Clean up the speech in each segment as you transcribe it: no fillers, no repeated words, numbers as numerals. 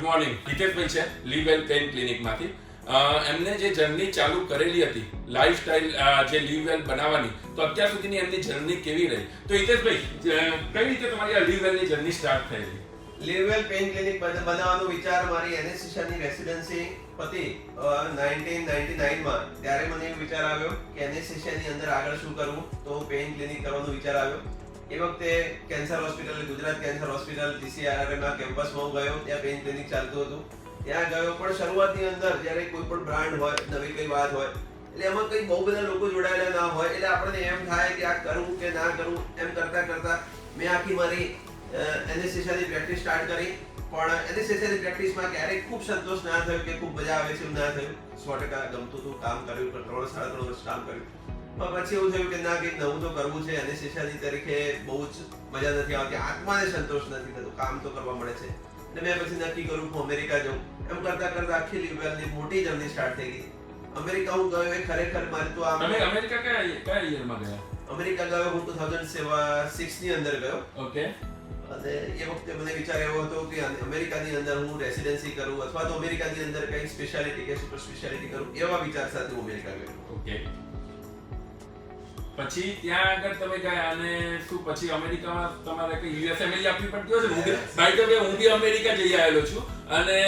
Good morning. Hiteshbhai છે લીવવેલ pain ક્લિનિકમાંથી. એમને જે જર્ની ચાલુ કરેલી હતી લાઈફસ્ટાઈલ જે લીવવેલ બનાવવાની, તો અત્યાર સુધીની એમની જર્ની કેવી રહી? તો હિતેશભાઈ, કઈ રીતે તમારી આ લીવવેલની જર્ની સ્ટાર્ટ થઈ? લીવવેલ પેઇન ક્લિનિક બનાવવાનો વિચાર મારી એનેસ્થેસિયાની રેસિડેન્સી પતી 1999 માં. ત્યારે મને એવો વિચાર આવ્યો કે એનેસ્થેસિયાની અંદર આગળ શું કરવું, તો પેઇન ક્લિનિક કરવાનો વિચાર આવ્યો. એ વખતે cancer hospital, Gujarat cancer hospital GCRM ના કેમ્પસમાં હું ગયો. ત્યાં પેઇન ક્લિનિક ચાલતું હતું. ત્યાં ગયો, પણ શરૂઆતની અંદર જ્યારે કોઈ પણ બ્રાન્ડ હોય, નવી કઈ વાત હોય, એટલે એમાં કઈ બહુ બધા લોકો જોડાયેલા ના હોય, એટલે આપણને એમ થાય કે આ કરવું કે ના કરવું. એમ કરતા કરતા મેં આખી મારી એનેસ્થેસિયાની પ્રેક્ટિસ સ્ટાર્ટ કરી. પણ એનેસ્થેસિયાની પ્રેક્ટિસમાં ક્યારેય ખૂબ સંતોષ ના થયો કે ખૂબ મજા આવે છે એવું ના થયું. 100% ગમતું હતું, કામ કર્યું, પણ 3-3.5 વર્ષ કામ કર્યું. પણ પછી એવું થયું કે ના, કંઈક નવું તો કરવું છે. એનેસ્થેસિયાની તરીકે બહુ જ મજા નથી આવતી, આત્માને સંતોષ નથી થતો, કામ તો કરવા મળે છે. એટલે મેં પછી નક્કી કર્યું હું અમેરિકા જાઉં. એમ કરતા કરતા આખી લીવવેલની મોટી જર્ની સ્ટાર્ટ થઈ ગઈ. અમેરિકા હું ગયો એ ખરેખર મારે તો તમે અમેરિકા કયા યરમાં ગયા? અમેરિકા ગયો હું 2006 ની અંદર ગયો. ઓકે. અને એ વખતે મને વિચાર એવો હતો કે અમેરિકાની અંદર હું રેસિડેન્સી કરું, અથવા તો અમેરિકાની અંદર કંઈક સ્પેશિયાલિટી કે સુપર સ્પેશિયાલિટી કરું, એવા વિચાર સાથે હું અમેરિકા ગયો. ઓકે. પછી ત્યાં આગળ તમે ગયા અને શું પછી અમેરિકામાં તમારે કઈ યુએસ એમએલએ આપવી પડતી હોય છે? બાય ધ વે હું બી અમેરિકા જઈ આવેલો છું અને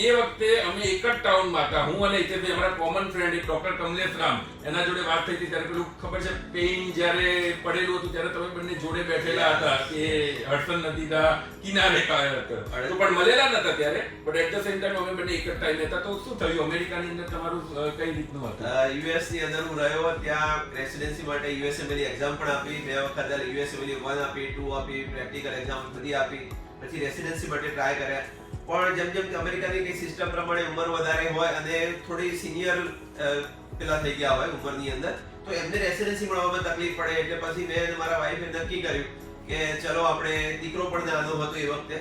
એ વખતે અમે એક જ ટાઉનમાં હતા, હું અને હિતેશભાઈ, અમારા કોમન ફ્રેન્ડ એક ડોક્ટર કમલેશ રામ, એના જોડે વાત થઈ હતી. ત્યારે પેલું ખબર છે પેઇન જ્યારે પડેલું હતું ત્યારે તમે બંને જોડે બેઠેલા હતા કે હડસન નદીના કિનારે હતા, તો પણ મળેલા નતા ત્યારે, પણ એટ ધ સેમ ટાઈમ અમે બંને એક જ ટાઈમે હતા. તો શું થયું અમેરિકાની અંદર તમારું કઈ રીતનું હતું? યુએસ ની અંદર હું રહ્યો, ત્યાં રેસિડેન્સી માટે યુએસએમએલએ એક્ઝામ પણ આપી. 2 વખત યુએસએમએલએ 1 આપી, 2 આપી, પ્રેક્ટિકલ એક્ઝામ બધી આપી. પછી રેસિડેન્સી માટે ટ્રાય કર્યા. પણ જેમ જેમ અમેરિકાની કઈ સિસ્ટમ પ્રમાણે ઉંમર વધારે હોય અને થોડી સિનિયર પેલા થઈ ગયા હોય ઉંમરની અંદર, તો એમને રેસિડેન્સી મળવામાં તકલીફ પડે. એટલે પછી મેં મારા વાઈફે નક્કી કર્યું કે ચલો, આપણે દીકરો પણ નાનો હતો એ વખતે,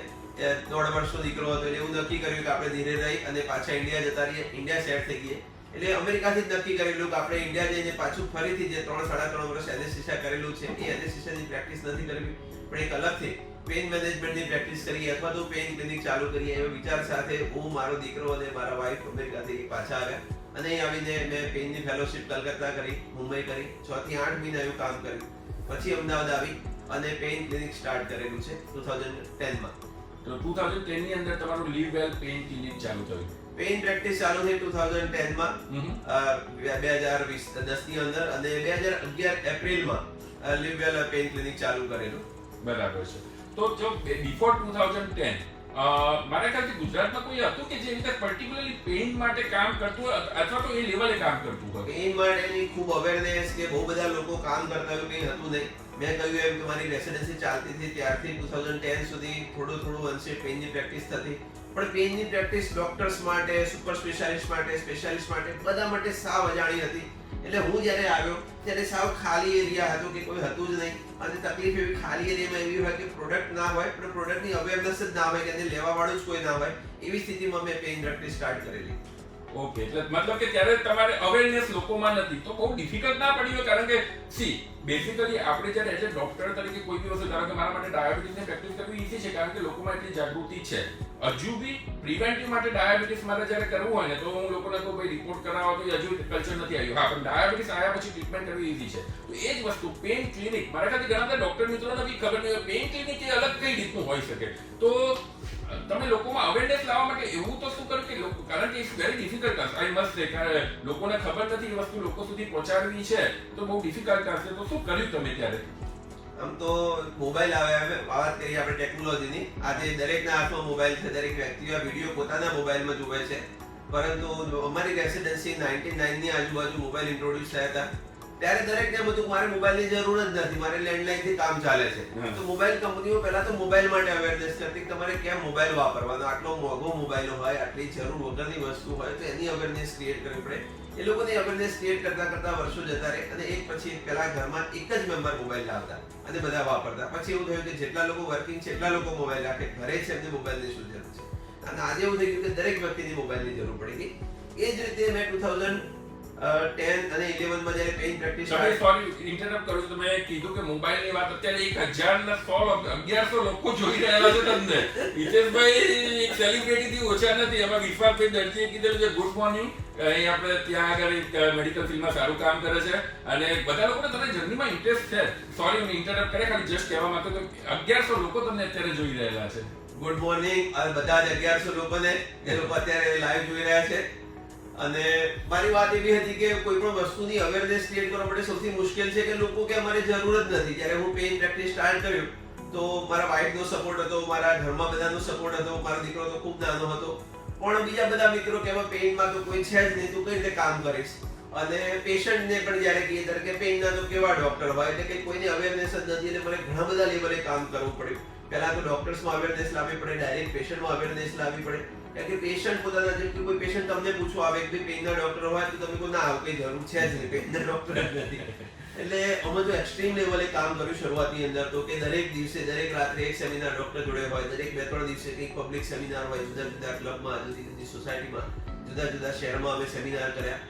1.5 વર્ષનો દીકરો હતો, એટલે એવું નક્કી કર્યું કે આપણે ધીરે રહી અને પાછા ઇન્ડિયા જતા રહીએ. ઇન્ડિયા સેટ થઈ ગઈ. એટલે અમેરિકાથી જ નક્કી કરેલું કે આપણે ઇન્ડિયા જઈને પાછું ફરીથી જે 3-3.5 વર્ષ એનેસ્થેસિયા કરેલું છે એ એનેસ્થેસિયાની પ્રેક્ટિસ નથી કરવી, પણ એક અલગથી પેઇન મેનેજમેન્ટની પ્રેક્ટિસ કરીએ અથવા તો પેઇન ક્લિનિક ચાલુ કરીએ, એવો વિચાર સાથે હું, મારો દીકરો અને મારા વાઈફ અમેરિકાથી પાછા આવ્યા. અને અહીં આવીને મેં પેઇનની ફેલોશિપ કલકત્તા કરી, મુંબઈ કરી, 6 થી 8 મહિના એવું કામ કર્યું. પછી અમદાવાદ આવી અને પેઇન ક્લિનિક સ્ટાર્ટ કરેલું છે 2010 માં. તો 2010 ની અંદર તમારું લીવવેલ પેઇન ક્લિનિક ચાલુ થયું. પેઇન પ્રેક્ટિસ ચાલુ થઈ 2010 માં, 2010 ની અંદર, અને 2011 એપ્રિલમાં લીવવેલ પેઇન ક્લિનિક ચાલુ કરેલું. બરાબર છે. તો જો બિફોર 2010 મારા ખ્યાલથી ગુજરાતમાં કોઈ હતું કે જે રીતે પર્ટિક્યુલરલી પેઇન માટે કામ કરતું હોય અથવા તો એ લેવલે કામ કરતું હોય? પેઇન માટેની ખૂબ અવેરનેસ કે બહુ બધા લોકો કામ કરતા હોય કંઈ હતું નહીં. મેં કહ્યું એમ કે મારી રેસિડેન્સી ચાલતી હતી ત્યારથી 2010 સુધી થોડું અંશે પેઇનની પ્રેક્ટિસ થતી. પણ પેઇનની પ્રેક્ટિસ ડોક્ટર્સ માટે, સુપર સ્પેશિયાલિસ્ટ માટે, સ્પેશિયાલિસ્ટ માટે, બધા માટે સાવ અજાણી હતી. એટલે હું જ્યારે આવ્યો ત્યારે સાવ ખાલી એરિયા હતો કે કોઈ હતું જ નહીં. અને તકલીફ એવી ખાલી એરિયામાં એવી હોય કે પ્રોડક્ટ ના હોય, પણ પ્રોડક્ટની અવેરનેસ જ ના હોય, કે એને લેવા વાળું જ કોઈ ના હોય. એવી સ્થિતિમાં મેં પેઇન પ્રેક્ટિસ સ્ટાર્ટ કરેલી. ઓકે. એટલે મતલબ કે ત્યારે તમારે અવેરનેસ લોકોમાં નથી, તો બહુ ડિફિકલ્ટ ના પડ્યું હોય? કારણ કે સી બેસિકલી આપણે જ્યારે એઝ અ ડોક્ટર તરીકે કોઈ બી વસ્તુ, ધારો કે મારા માટે ડાયાબિટીસની પ્રેક્ટિસ કરવી ઈઝી છે કારણ કે લોકોમાં એટલી જાગૃતિ છે. હજુ બી પ્રિવેન્ટિવ માટે ડાયાબિટીસ મારે જ્યારે કરવું હોય ને, તો હું લોકોને કહું ભાઈ રિપોર્ટ કરાવો, તો હજુ કલ્ચર નથી આવ્યું. હા, પણ ડાયાબિટીસ આવ્યા પછી ટ્રીટમેન્ટ કરવી ઈઝી છે. તો એ જ વસ્તુ પેઇન ક્લિનિક, મારા ખ્યાલથી ઘણા બધા ડોક્ટર મિત્રોને બી ખબર નહીં હોય પેઇન ક્લિનિક એ અલગ કઈ રીતનું હોઈ શકે. તો તમે લોકોમાં અવેરનેસ લાવવા માટે એવું તો શું કર્યું કે લોકો, કારણ કે it's very difficult task, I must say, કારણ લોકોને ખબર નથી એ વસ્તુ લોકો સુધી પહોંચાડવી છે, તો બહુ ડિફિકલ્ટ ટાસ્ક છે. તો શું કર્યું તમે ત્યારે? આમ તો મોબાઈલ આવ્યા, વાત કરીએ આપણે ટેકનોલોજીની. આજે દરેકના હાથમાં મોબાઈલ છે, દરેક વ્યક્તિ આ વિડીયો પોતાના મોબાઈલમાં જુએ છે. પરંતુ અમારી રેસિડેન્સી 99 ની આજુબાજુ મોબાઈલ ઇન્ટ્રોડ્યુસ થયા હતા. ત્યારે દરેકને બધું મારે મોબાઈલની જરૂર જ નથી, મારે લેન્ડલાઈનથી કામ ચાલે છે. તો મોબાઈલ કંપનીઓ પહેલા તો મોબાઈલ માટે અવેરનેસ કરતી કે તમારે કેમ મોબાઈલ વાપરવાનો, આટલો મોંઘો મોબાઈલ હોય, આટલી જરૂર વગરની વસ્તુ હોય, તો એની અવેરનેસ ક્રિએટ કરવી પડે. એ લોકોની અવેરનેસ ક્રિએટ કરતા વર્ષો જતા રહે અને એક પછી પેલા ઘરમાં એક જ મેમ્બર મોબાઈલ લાવતા અને બધા વાપરતા. પછી એવું થયું કે જેટલા લોકો વર્કિંગ છે એટલા લોકો મોબાઈલ રાખે, ઘરે છે એમને મોબાઈલની શું જરૂર છે. અને આજે એવું થઈ ગયું કે દરેક વ્યક્તિની મોબાઈલની જરૂર પડી ગઈ. એ જ રીતે મેં 10 અને 11 માં જ્યારે પેઇન પ્રેક્ટિસ તમે સોરી ઇન્ટરપ્ટ કરું છું, તમે કીધું કે મોબાઈલની વાત અત્યારે 1000 ને 1100 લોકો જોઈ રહ્યા છે તમને. હિતેશભાઈ એક સેલિબ્રિટીથી ઓછા નથી. એમાં વિશ્વાસભાઈ દરજીએ કીધેલું છે ગુડ મોર્નિંગ. અહીં આપણે ત્યાં આગળ એક મેડિકલ ફિલ્ડમાં સારું કામ કરે છે અને બધા લોકોને તમને જર્નીમાં ઇન્ટરેસ્ટ છે. સોરી હું ઇન્ટરપ્ટ કરે, ખાલી જસ્ટ કહેવા માંગતો કે 1100 લોકો તમને અત્યારે જોઈ રહેલા છે. ગુડ મોર્નિંગ બધા જ 1100 લોકોને, એ લોકો અત્યારે લાઈવ જોઈ રહ્યા છે. અને મારી વાત એવી હતી કે કોઈ પણ વસ્તુની અવેરનેસ ક્રિએટ કરવા માટે સૌથી મુશ્કેલ છે કે લોકો કે અમારે જરૂર જ નથી. જ્યારે હું પેઇન પ્રેક્ટિસ સ્ટાર્ટ કર્યું તો મારા વાઈફનો સપોર્ટ હતો, મારા ઘરમાં બધાનો સપોર્ટ હતો, મારો દીકરો તો ખૂબ નાનો હતો, પણ બીજા બધા મિત્રો કે પેઇનમાં તો કોઈ છે જ નહીં, તું કઈ રીતે કામ કરીશ. અને પેશન્ટને પણ જ્યારે કહીએ ત્યારે કે પેઇનના તો કેવા ડોક્ટર હોય, એટલે કે કોઈની અવેરનેસ જ નથી. એટલે મને ઘણા બધા લેવલે કામ કરવું પડ્યું. પહેલા તો ડોક્ટર્સમાં અવેરનેસ લાવવી પડે, ડાયરેક્ટ પેશન્ટમાં અવેરનેસ લાવવી પડે. કારણ કે પેશન્ટ પોતાના, જેમ કે કોઈ પેશન્ટ તમને પૂછવા આવે કે પેઇનના ડોક્ટર હોય તો તમે કહો ના આવું કઈ જરૂર છે જ નહીં, પેઇનના ડોક્ટર જ નથી. એટલે અમે તો એક્સ્ટ્રીમ લેવલે કામ કર્યું શરૂઆતની અંદર તો કે દરેક દિવસે, દરેક રાત્રે એક સેમિનાર ડોક્ટર જોડે હોય, દરેક 2-3 દિવસે કંઈક પબ્લિક સેમિનાર હોય, જુદા જુદા ક્લબમાં, જુદી જુદી સોસાયટીમાં, જુદા જુદા શહેરમાં અમે સેમિનાર કર્યા.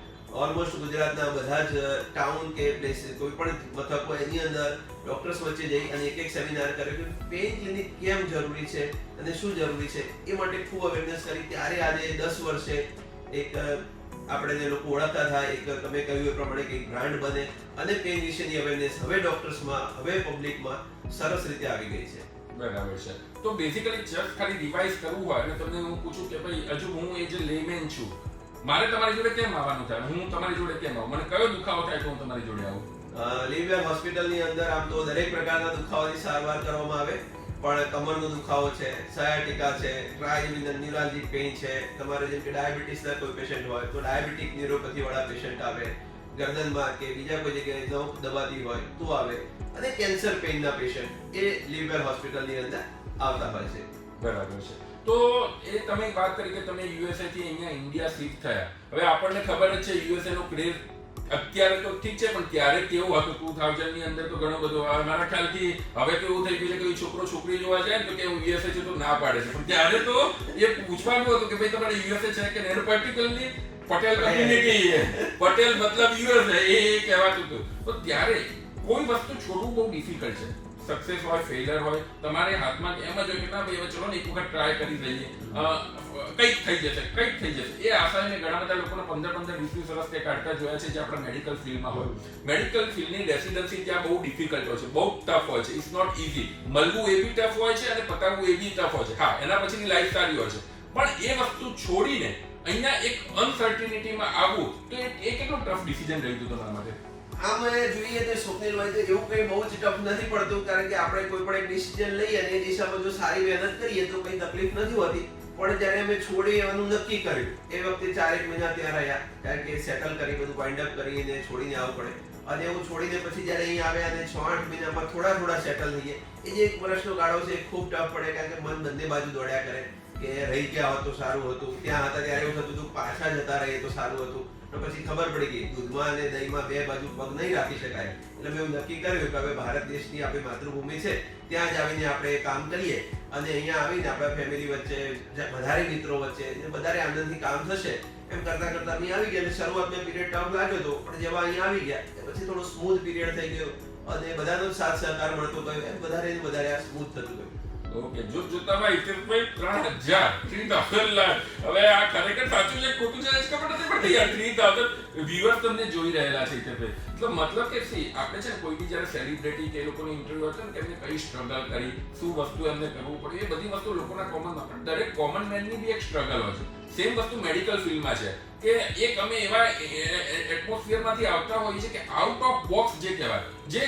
ઓલમોસ્ટ ગુજરાતના બધા જ ટાઉન કે પ્લેસ, કોઈ પણ મથકો એની અંદર ડોક્ટર્સ વચ્ચે જઈ અને એક સેમિનાર કર્યો કે પેઇન ક્લિનિક કેમ જરૂરી છે અને શું જરૂરી છે એ માટે ખૂબ અવેરનેસ કરી. ત્યારે આજે 10 વર્ષે એક આપણે લોકો ઓળખતા થાય, એક તમે કહ્યું એ પ્રમાણે એક બ્રાન્ડ બને અને પેઇન વિશેની અવેરનેસ હવે ડોક્ટર્સમાં, હવે પબ્લિકમાં સરસ રીતે આવી ગઈ છે. બરાબર છે. તો બેઝિકલી જસ્ટ ખાલી રિવાઇઝ કરવું હોય અને તમને હું પૂછું કે ભાઈ હજુ હું એ જે લેમેન છું, મારે તમારી જોડે કેમ આવવાનું થાય, હું તમારી જોડે કેમ આવું, મને કયો દુખાવો થાય તો હું તમારી જોડે આવું? લીવવેર હોસ્પિટલની અંદર આમ તો દરેક પ્રકારના દુખાવાની સારવાર કરવામાં આવે, પણ કમરનો દુખાવો છે, સયાટિકા છે, ટ્રાઇજેમિનલ ન્યુરાલ્જિક પેઇન છે, તમારે જેમ કે ડાયાબિટીસના કોઈ પેશન્ટ હોય તો ડાયાબિટીક ન્યુરોપેથી વાળા પેશન્ટ આવે, ગરદનમાં કે બીજા કોઈ જગ્યાએ નવ દબાતી હોય તો આવે, અને કેન્સર પેઇનના પેશન્ટ એ લીવવેર હોસ્પિટલની અંદર આવતા હોય છે. બરાબર છે. તો એ તમે વાત કરી કે તમે યુએસએ થી અહીંયા ઇન્ડિયા શિફ્ટ થયા. હવે આપણને ખબર જ છે યુએસએ નો ક્રેઝ અત્યારે તો ઠીક છે, પણ ત્યારે કેવું હતું 2000 ની અંદર તો ઘણો બધો. મારા ખ્યાલથી હવે તો એવું થઈ ગયું છે કે છોકરો છોકરી જોવા જાય તો કે હું યુએસએ છું તો ના પાડે છે, પણ ત્યારે તો એ પૂછવાનું હતું કે ભાઈ તમારે યુએસએ છે કે નહીં. પર્ટિક્યુલરલી પટેલ કમ્યુનિટી, પટેલ મતલબ યુએસએ એ કહેવાતું હતું. તો ત્યારે કોઈ વસ્તુ છોડવું બહુ ડિફિકલ્ટ છે. સક્સેસ હોય, ફેલિયર હોય, તમારે હાથમાં એમ જ હોય કે ના ભાઈ હવે ચલો ને એક વખત ટ્રાય કરી લઈએ, કંઈક થઈ જશે, કંઈક થઈ જશે. એ આશાને ઘણા બધા લોકોને 15-20 વર્ષ તે કાઢતા જોયા છે જે આપણા મેડિકલ ફિલ્ડમાં હોય. મેડિકલ ફિલ્ડની રેસિડન્સી ત્યાં બહુ ડિફિકલ્ટ હોય છે, બહુ ટફ હોય છે. It's not easy. મળવું એ બી ટફ હોય છે અને પતાવવું એ બી ટફ હોય છે. હા, એના પછીની લાઈફ સારી હોય છે, પણ એ વસ્તુ છોડીને અહીંયા એક અનસર્ટિનિટીમાં આવવું તો એ કેટલું ટફ ડિસિઝન રહ્યું હતું તમારા માટે? આમ જોઈએ તો સ્વપ્નિલભાઈ તો એવું કંઈ બહુ જ ટફ નથી પડતું, કારણ કે આપણે કોઈ પણ એક ડિસિઝન લઈએ અને એ દિશામાં જો સારી મહેનત કરીએ તો કંઈ તકલીફ નથી હોતી. પણ જ્યારે અમે છોડવાનું નક્કી કર્યું એ વખતે 4-1 મહિના ત્યાં રહ્યા, કારણ કે સેટલ કરી, બધું વાઇન્ડ અપ કરીને છોડીને આવવું પડે. અને હું છોડીને પછી જ્યારે અહીં આવ્યા અને 6-8 મહિનામાં થોડા સેટલ થઈએ, એ જે 1 વર્ષનો ગાળો છે એ ખૂબ ટફ પડે, કારણ કે મન બંને બાજુ દોડ્યા કરે કે રહી ગયા હોત તો સારું હતું, ત્યાં હતા ત્યારે એવું થતું હતું પાછા જતા રહીએ તો સારું હતું. પછી ખબર પડી ગઈ દૂધમાં અને દહીંમાં બે બાજુ પગ નહીં રાખી શકાય. એટલે મેં નક્કી કર્યું કે હવે ભારત દેશની આપણી માતૃભૂમિ છે, ત્યાં જ આવીને આપણે કામ કરીએ અને અહીંયા આવીને આપણા ફેમિલી વચ્ચે, વધારે મિત્રો વચ્ચે વધારે આનંદથી કામ થશે એમ કરતા કરતા અહીં આવી ગયા. શરૂઆતમાં પીરિયડ ટફ લાગ્યો હતો, પણ જેવા અહીંયા આવી ગયા પછી થોડો સ્મૂથ પીરિયડ થઈ ગયો અને બધાનો સાથ સહકાર મળતો ગયો, એમ વધારે આ સ્મૂથ થતું ગયું. ઓકે, જો જોતામાં હિતેશભાઈ 3000 લાખ. હવે આ ખરેખર સાચું છે ખોટું છે ખબર નથી પડતી યાર. 3000 વ્યુઅર્સ તમને જોઈ રહેલા છે હિતેશભાઈ. એટલે મતલબ કે સી આપણે છે કોઈ બી જ્યારે સેલિબ્રિટી કે લોકોનો ઇન્ટરવ્યુ હતો ને કે એમને કઈ સ્ટ્રગલ કરી, શું વસ્તુ એમને કરવું પડ્યું, એ બધી વસ્તુ લોકોના કોમનમાં, પણ દરેક કોમન મેનની બી એક સ્ટ્રગલ હોય છે. સેમ વસ્તુ મેડિકલ ફિલ્ડમાં છે કે એક અમે એવા એટમોસ્ફિયરમાંથી આવતા હોઈએ છીએ કે આઉટ ઓફ બોક્સ જે કહેવાય, જે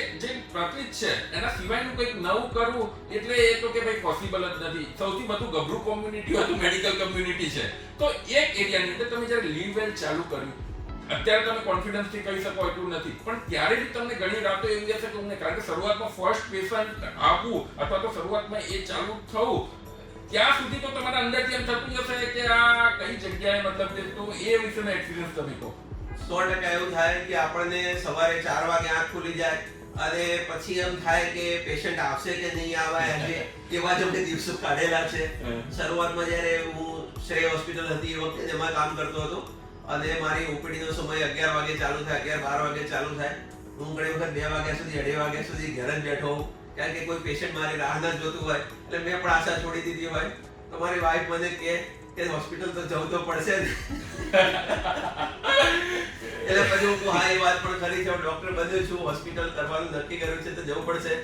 પ્રચલિત છે એના સિવાયનું કંઈક નવું કરવું એટલે એ તો કે ભાઈ પોસિબલ જ નથી. સૌથી વધુ ગભરું કોમ્યુનિટી હતું મેડિકલ કમ્યુનિટી છે. તો એક એરિયાની અંદર તમે જ્યારે લીવવેલ ચાલુ કર્યું, અત્યારે તમે કોન્ફિડન્સથી કહી શકો એટલું નથી, પણ ત્યારે બી તમને ઘણી રાતો એવી હશે કે તમને, કારણ કે શરૂઆતમાં ફર્સ્ટ પેશન્ટ આવવું અથવા તો શરૂઆતમાં એ ચાલુ થવું ત્યાં સુધી તો તમારા અંદરથી એમ થતું હશે કે આ કઈ જગ્યાએ, મતલબ કે તો એ વિશેનો એક્સપિરિયન્સ તમે કહો. 100% એવું થાય કે આપણને સવારે 4 વાગે આંખ ખુલી જાય અને પછી એમ થાય કે પેશન્ટ આવશે કે નહીં આવે. એવા જ અમને દિવસો કાઢેલા છે. શરૂઆતમાં જ્યારે હું શ્રેય હોસ્પિટલ હતી એ વખતે એમાં કામ કરતો હતો અને મારી ઓપીડી નો સમય 11 વાગે ચાલુ થાય, 11-12 વાગે ચાલુ થાય. હું ઘણી વખત 2 વાગ્યા સુધી 2:30 વાગ્યા સુધી ઘરે જ બેઠો હોઉં, કારણ કે કોઈ પેશન્ટ મારી રાહ ન જોતું હોય એટલે મેં પણ આશા છોડી દીધી હોય. તો મારી વાઈફ મને કે હોસ્પિટલ તો જવું તો પડશે જ. એટલે પછી હું કહું, હા એ વાત પણ ખરી છે, હું ડોક્ટર બન્યો છું, હોસ્પિટલ કરવાનું નક્કી કર્યું છે તો જવું પડશે.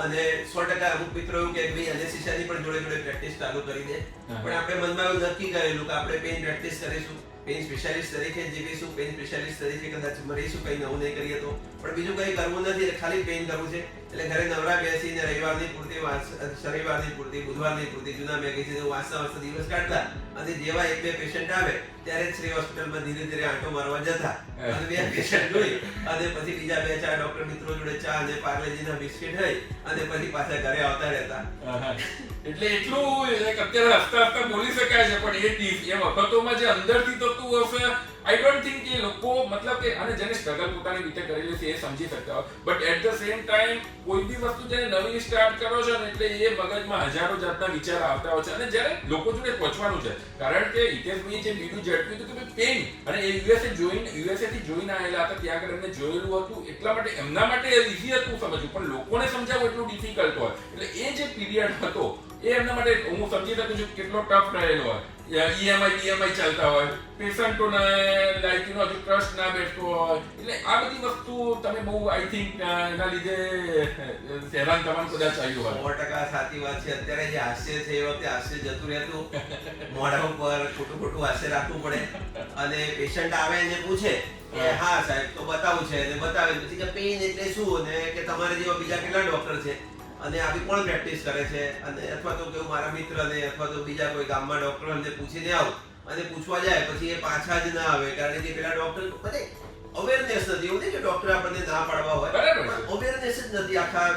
અને 100% અમુક મિત્રો એવું કે ભાઈ એનેસ્થેસિયાની પણ જોડે જોડે પ્રેક્ટિસ ચાલુ કરી દે. પણ આપણે મનમાં એવું નક્કી કરેલું કે આપણે પેઇન પ્રેક્ટિસ કરીશું, પેઇન સ્પેશિયાલિસ્ટ તરીકે જીવીશું, પેઇન સ્પેશિયાલિસ્ટ તરીકે કદાચ મરીશું, કંઈ નવું નહીં કરીએ તો. પણ બીજું કંઈ કરવું નથી, ખાલી પેઇન કરવું છે. એટલે ઘરે નવરા બેસીને રવિવારની પૂરતી, શનિવારની પૂરતી, બુધવારની પૂરતી જૂના મેગેઝિન વાંચતા દિવસ કાઢતા, અને જેવા 1-2 પેશન્ટ આવે ત્યારે જ શ્રી હોસ્પિટલમાં ધીરે ધીરે આંટો મારવા જતા, અને 2 પેશન્ટ જોઈ અને પછી બીજા 2-4 ડોક્ટર મિત્રો જોડે ચા અને પાર્લેજીના બિસ્કિટ લઈ અને પછી પાછા ઘરે આવતા રહેતા. એટલે એટલું અત્યારે હસતા હસતા બોલી શકાય છે, પણ એ વખતોમાં જે અંદરથી થતું હશે, આઈ ડોન્ટ થિંક કે લોકો મતલબ કે અને જેને સ્ટ્રગલ પોતાની રીતે કરેલી છે એ સમજી શકતા હોય. But at the same time કોઈ બી વસ્તુ જ્યારે નવી સ્ટાર્ટ કરો છો ને એટલે એ મગજમાં હજારો જાતના વિચાર આવતા હોય છે, અને જ્યારે લોકો જોડે પહોંચવાનું છે, કારણ કે હિતેશભાઈએ જે બીડું ઝડપ્યું હતું કે પેઇન, અને એ યુએસએ થી જોઈને આવેલા હતા, ત્યાં આગળ એમને જોયેલું હતું, એટલા માટે એમના માટે ઈઝી હતું સમજવું, પણ લોકોને સમજાવવું એટલું ડિફિકલ્ટ હોય. એટલે એ જે પીરિયડ હતો એ એમના માટે હું સમજી શકું છું કેટલો ટફ રહેલો હોય. ઈએમઆઈ ચાલતા હોય, પેશન્ટોને લાઈક યુ નો ટ્રસ્ટ ના બેસતો હોય, એટલે આ બધી વસ્તુ તમે બહુ આઈ થિંક એના લીધે હેરાન થવાનું કદાચ આવ્યું હોય. 100% સાચી વાત છે. અત્યારે જે હાસ્ય છે એ વખતે હાસ્ય જતું રહેતું, મોઢા ઉપર ખોટું હાસ્ય રાખવું પડે. અને પેશન્ટ આવે એને પૂછે કે હા સાહેબ તો બતાવું છે, અને બતાવે પછી કે પેઇન એટલે શું, અને કે તમારે જેવા બીજા કેટલા ડોક્ટર છે અને આવી કોણ પ્રેક્ટિસ કરે છે, અને અથવા તો કે મારા મિત્રને અથવા તો બીજા કોઈ ગામમાં ડોક્ટરને પૂછીને આવું, અને પૂછવા જાય પછી એ પાછા જ ના આવે, કારણ કે પેલા ડોક્ટર બધે અવેરનેસ નથી. એવું નહીં કે ડોક્ટર આપણને ના પાડવા હોય, પણ અવેરનેસ જ નથી આખા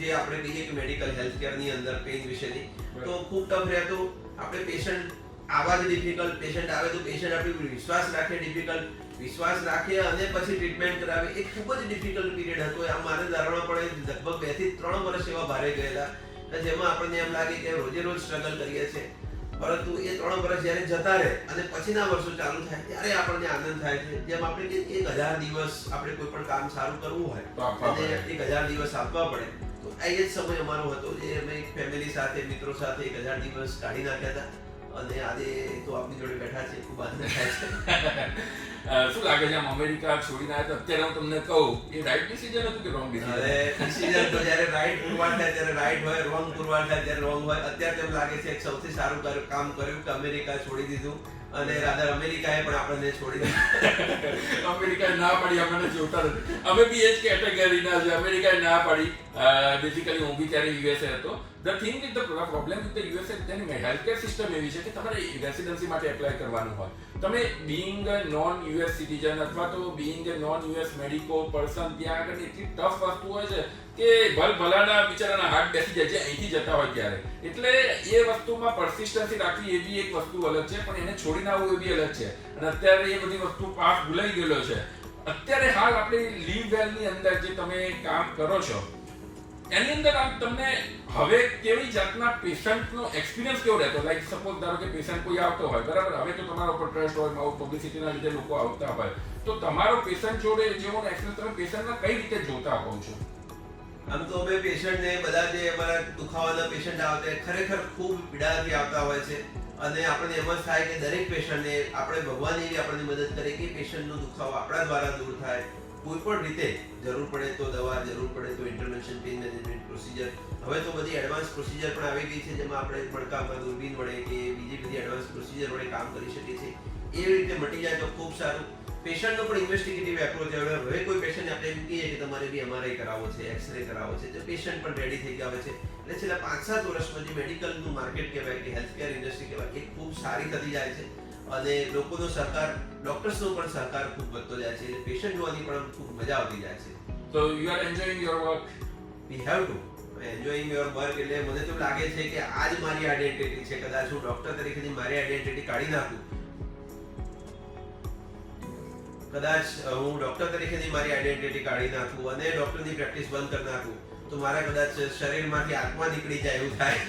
જે આપણે કહીએ કે મેડિકલ હેલ્થ કેર ની અંદર પેઇન વિશેની. તો ખૂબ ટફ રહેતું. આપણે પેશન્ટ આવા જ ડિફિકલ્ટ, પેશન્ટ આવે તો પેશન્ટ આપણી વિશ્વાસ રાખે, વિશ્વાસ રાખે અને પછી ટ્રીટમેન્ટ કરાવે, એ ખૂબ જ ડિફિકલ્ટ પીરિયડ હતો. આ મારે ધારણા પડે લગભગ 2 થી 3 વર્ષ એવા ભારે ગયેલા, જેમાં આપણને એમ લાગે કે રોજે રોજ સ્ટ્રગલ કરીએ છીએ, પરંતુ એ 3 વર્ષ જ્યારે જતા રહે અને પછીના વર્ષો ચાલુ થાય ત્યારે આપણને આનંદ થાય છે. જેમ આપણે કે 1000 દિવસ આપણે કોઈ પણ કામ સારું કરવું હોય અને 1000 દિવસ આપવા પડે, તો આ જ સમય અમારો હતો જે અમે ફેમિલી સાથે, મિત્રો સાથે 1000 દિવસ કાઢી નાખ્યા હતા. અને આજે તો આપણી જોડે બેઠા છે, ખૂબ આનંદ થાય છે. શું લાગે છે આમ અમેરિકા છોડીને આવ્યા તો અત્યારે હું તમને કહું એ રાઈટ ડિસિઝન હતું કે રોંગ ડિસિઝન? અરે ડિસિઝન તો જ્યારે રાઈટ પુરવાર થાય ત્યારે રાઈટ હોય, રોંગ પુરવાર થાય ત્યારે રોંગ હોય. અત્યારે તેમ લાગે છે કે સૌથી સારું કામ કર્યું કે અમેરિકા છોડી દીધું, અને રાધર અમેરિકાએ પણ આપણને છોડી દીધું. અમેરિકાએ ના પાડી, આપણને જોતા નથી. અમે બી એ જ કેટેગરીના છે. અમેરિકાએ ના પાડી, બેઝિકલી હું બી ત્યારે યુએસએ હતો. The thing is the problem with the USA, તેની હેલ્થકેર સિસ્ટમ એવી છે કે તમારે રેસિડન્સી માટે એપ્લાય કરવાનું હોય. તમે બીઇંગ નોન યુએસ સિટીઝન અથવા તો being non US medico person, ત્યાં આગળ એટલી ટફ વસ્તુ હોય છે કે ભલાના બિચારાના હાથ બેસી જાય છે અહીંથી જતા હોય ત્યારે. એટલે એ વસ્તુમાં પરસિસ્ટન્સી રાખવી એ બી એક વસ્તુ અલગ છે, પણ એને છોડીને આવવું એ બી અલગ છે. અને અત્યારે એ બધી વસ્તુ પાસ ભૂલાઈ ગયેલો છે. અત્યારે હાલ આપણે લીવ વેલની અંદર જે તમે કામ કરો છો એની અંદર આમ તમને હવે કેવી જાતના પેશન્ટનો એક્સપિરિયન્સ કેવો રહેતો? લાઈક સપોઝ ધારો કે પેશન્ટ કોઈ આવતો હોય, બરાબર, હવે તો તમારા ઉપર ટ્રસ્ટ હોય, માઉથ પબ્લિસિટીના લીધે લોકો આવતા હોય, તો તમારો પેશન્ટ જોડે જેવો એક્સપિરિયન્સ તમે પેશન્ટને કઈ રીતે જોતા હોવ છો? આમ તો અમે પેશન્ટને બધા જે અમારા દુખાવાના પેશન્ટ આવતા ખરેખર ખૂબ પીડાથી આવતા હોય છે, અને આપણને એમ જ થાય કે દરેક પેશન્ટને આપણે ભગવાન એવી આપણને મદદ કરે કે પેશન્ટનો દુખાવો આપણા દ્વારા દૂર થાય. કોઈ પણ રીતે જરૂર પડે તો દવા, જરૂર પડે તો ઇન્ટરવેન્શન, પેઇન મેનેજમેન્ટ પ્રોસિજર. હવે તો બધી એડવાન્સ પ્રોસિજર પણ આવી ગઈ છે, જેમાં આપણે મણકામાં દૂરબીન વડે કે બીજી બધી એડવાન્સ પ્રોસિજર વડે કામ કરી શકીએ છીએ. એ રીતે મટી જાય તો ખૂબ સારું. પેશન્ટનો પણ ઇન્વેસ્ટિગેટિવ એપ્રોચ. હવે કોઈ પેશન્ટ આપણે એમ કહીએ કે તમારે બી એમઆરઆઈ કરાવવો છે, એક્સરે કરાવવો છે, તો પેશન્ટ પણ રેડી થઈ ગયા હોય છે. એટલે છેલ્લા 5-7 વર્ષમાં જે મેડિકલનું માર્કેટ કહેવાય કે હેલ્થકેર ઇન્ડસ્ટ્રી કહેવાય, એ ખૂબ સારી થતી જાય છે, અને લોકોનો સહકાર, ડોક્ટર્સનો પણ સહકાર ખૂબ વધતો જાય છે. એટલે પેશન્ટ જોવાની પણ ખૂબ મજા આવતી જાય છે. So you are enjoying your work? We have to enjoying your work. એટલે મને તો લાગે છે કે આ જ મારી આઈડેન્ટિટી છે. કદાચ હું ડોક્ટર તરીકેની મારી આઈડેન્ટિટી કાઢી નાખું, અને ડોક્ટરની પ્રેક્ટિસ બંધ કરી નાખું, તો મારા કદાચ શરીરમાંથી આત્મા નીકળી જાય એવું થાય.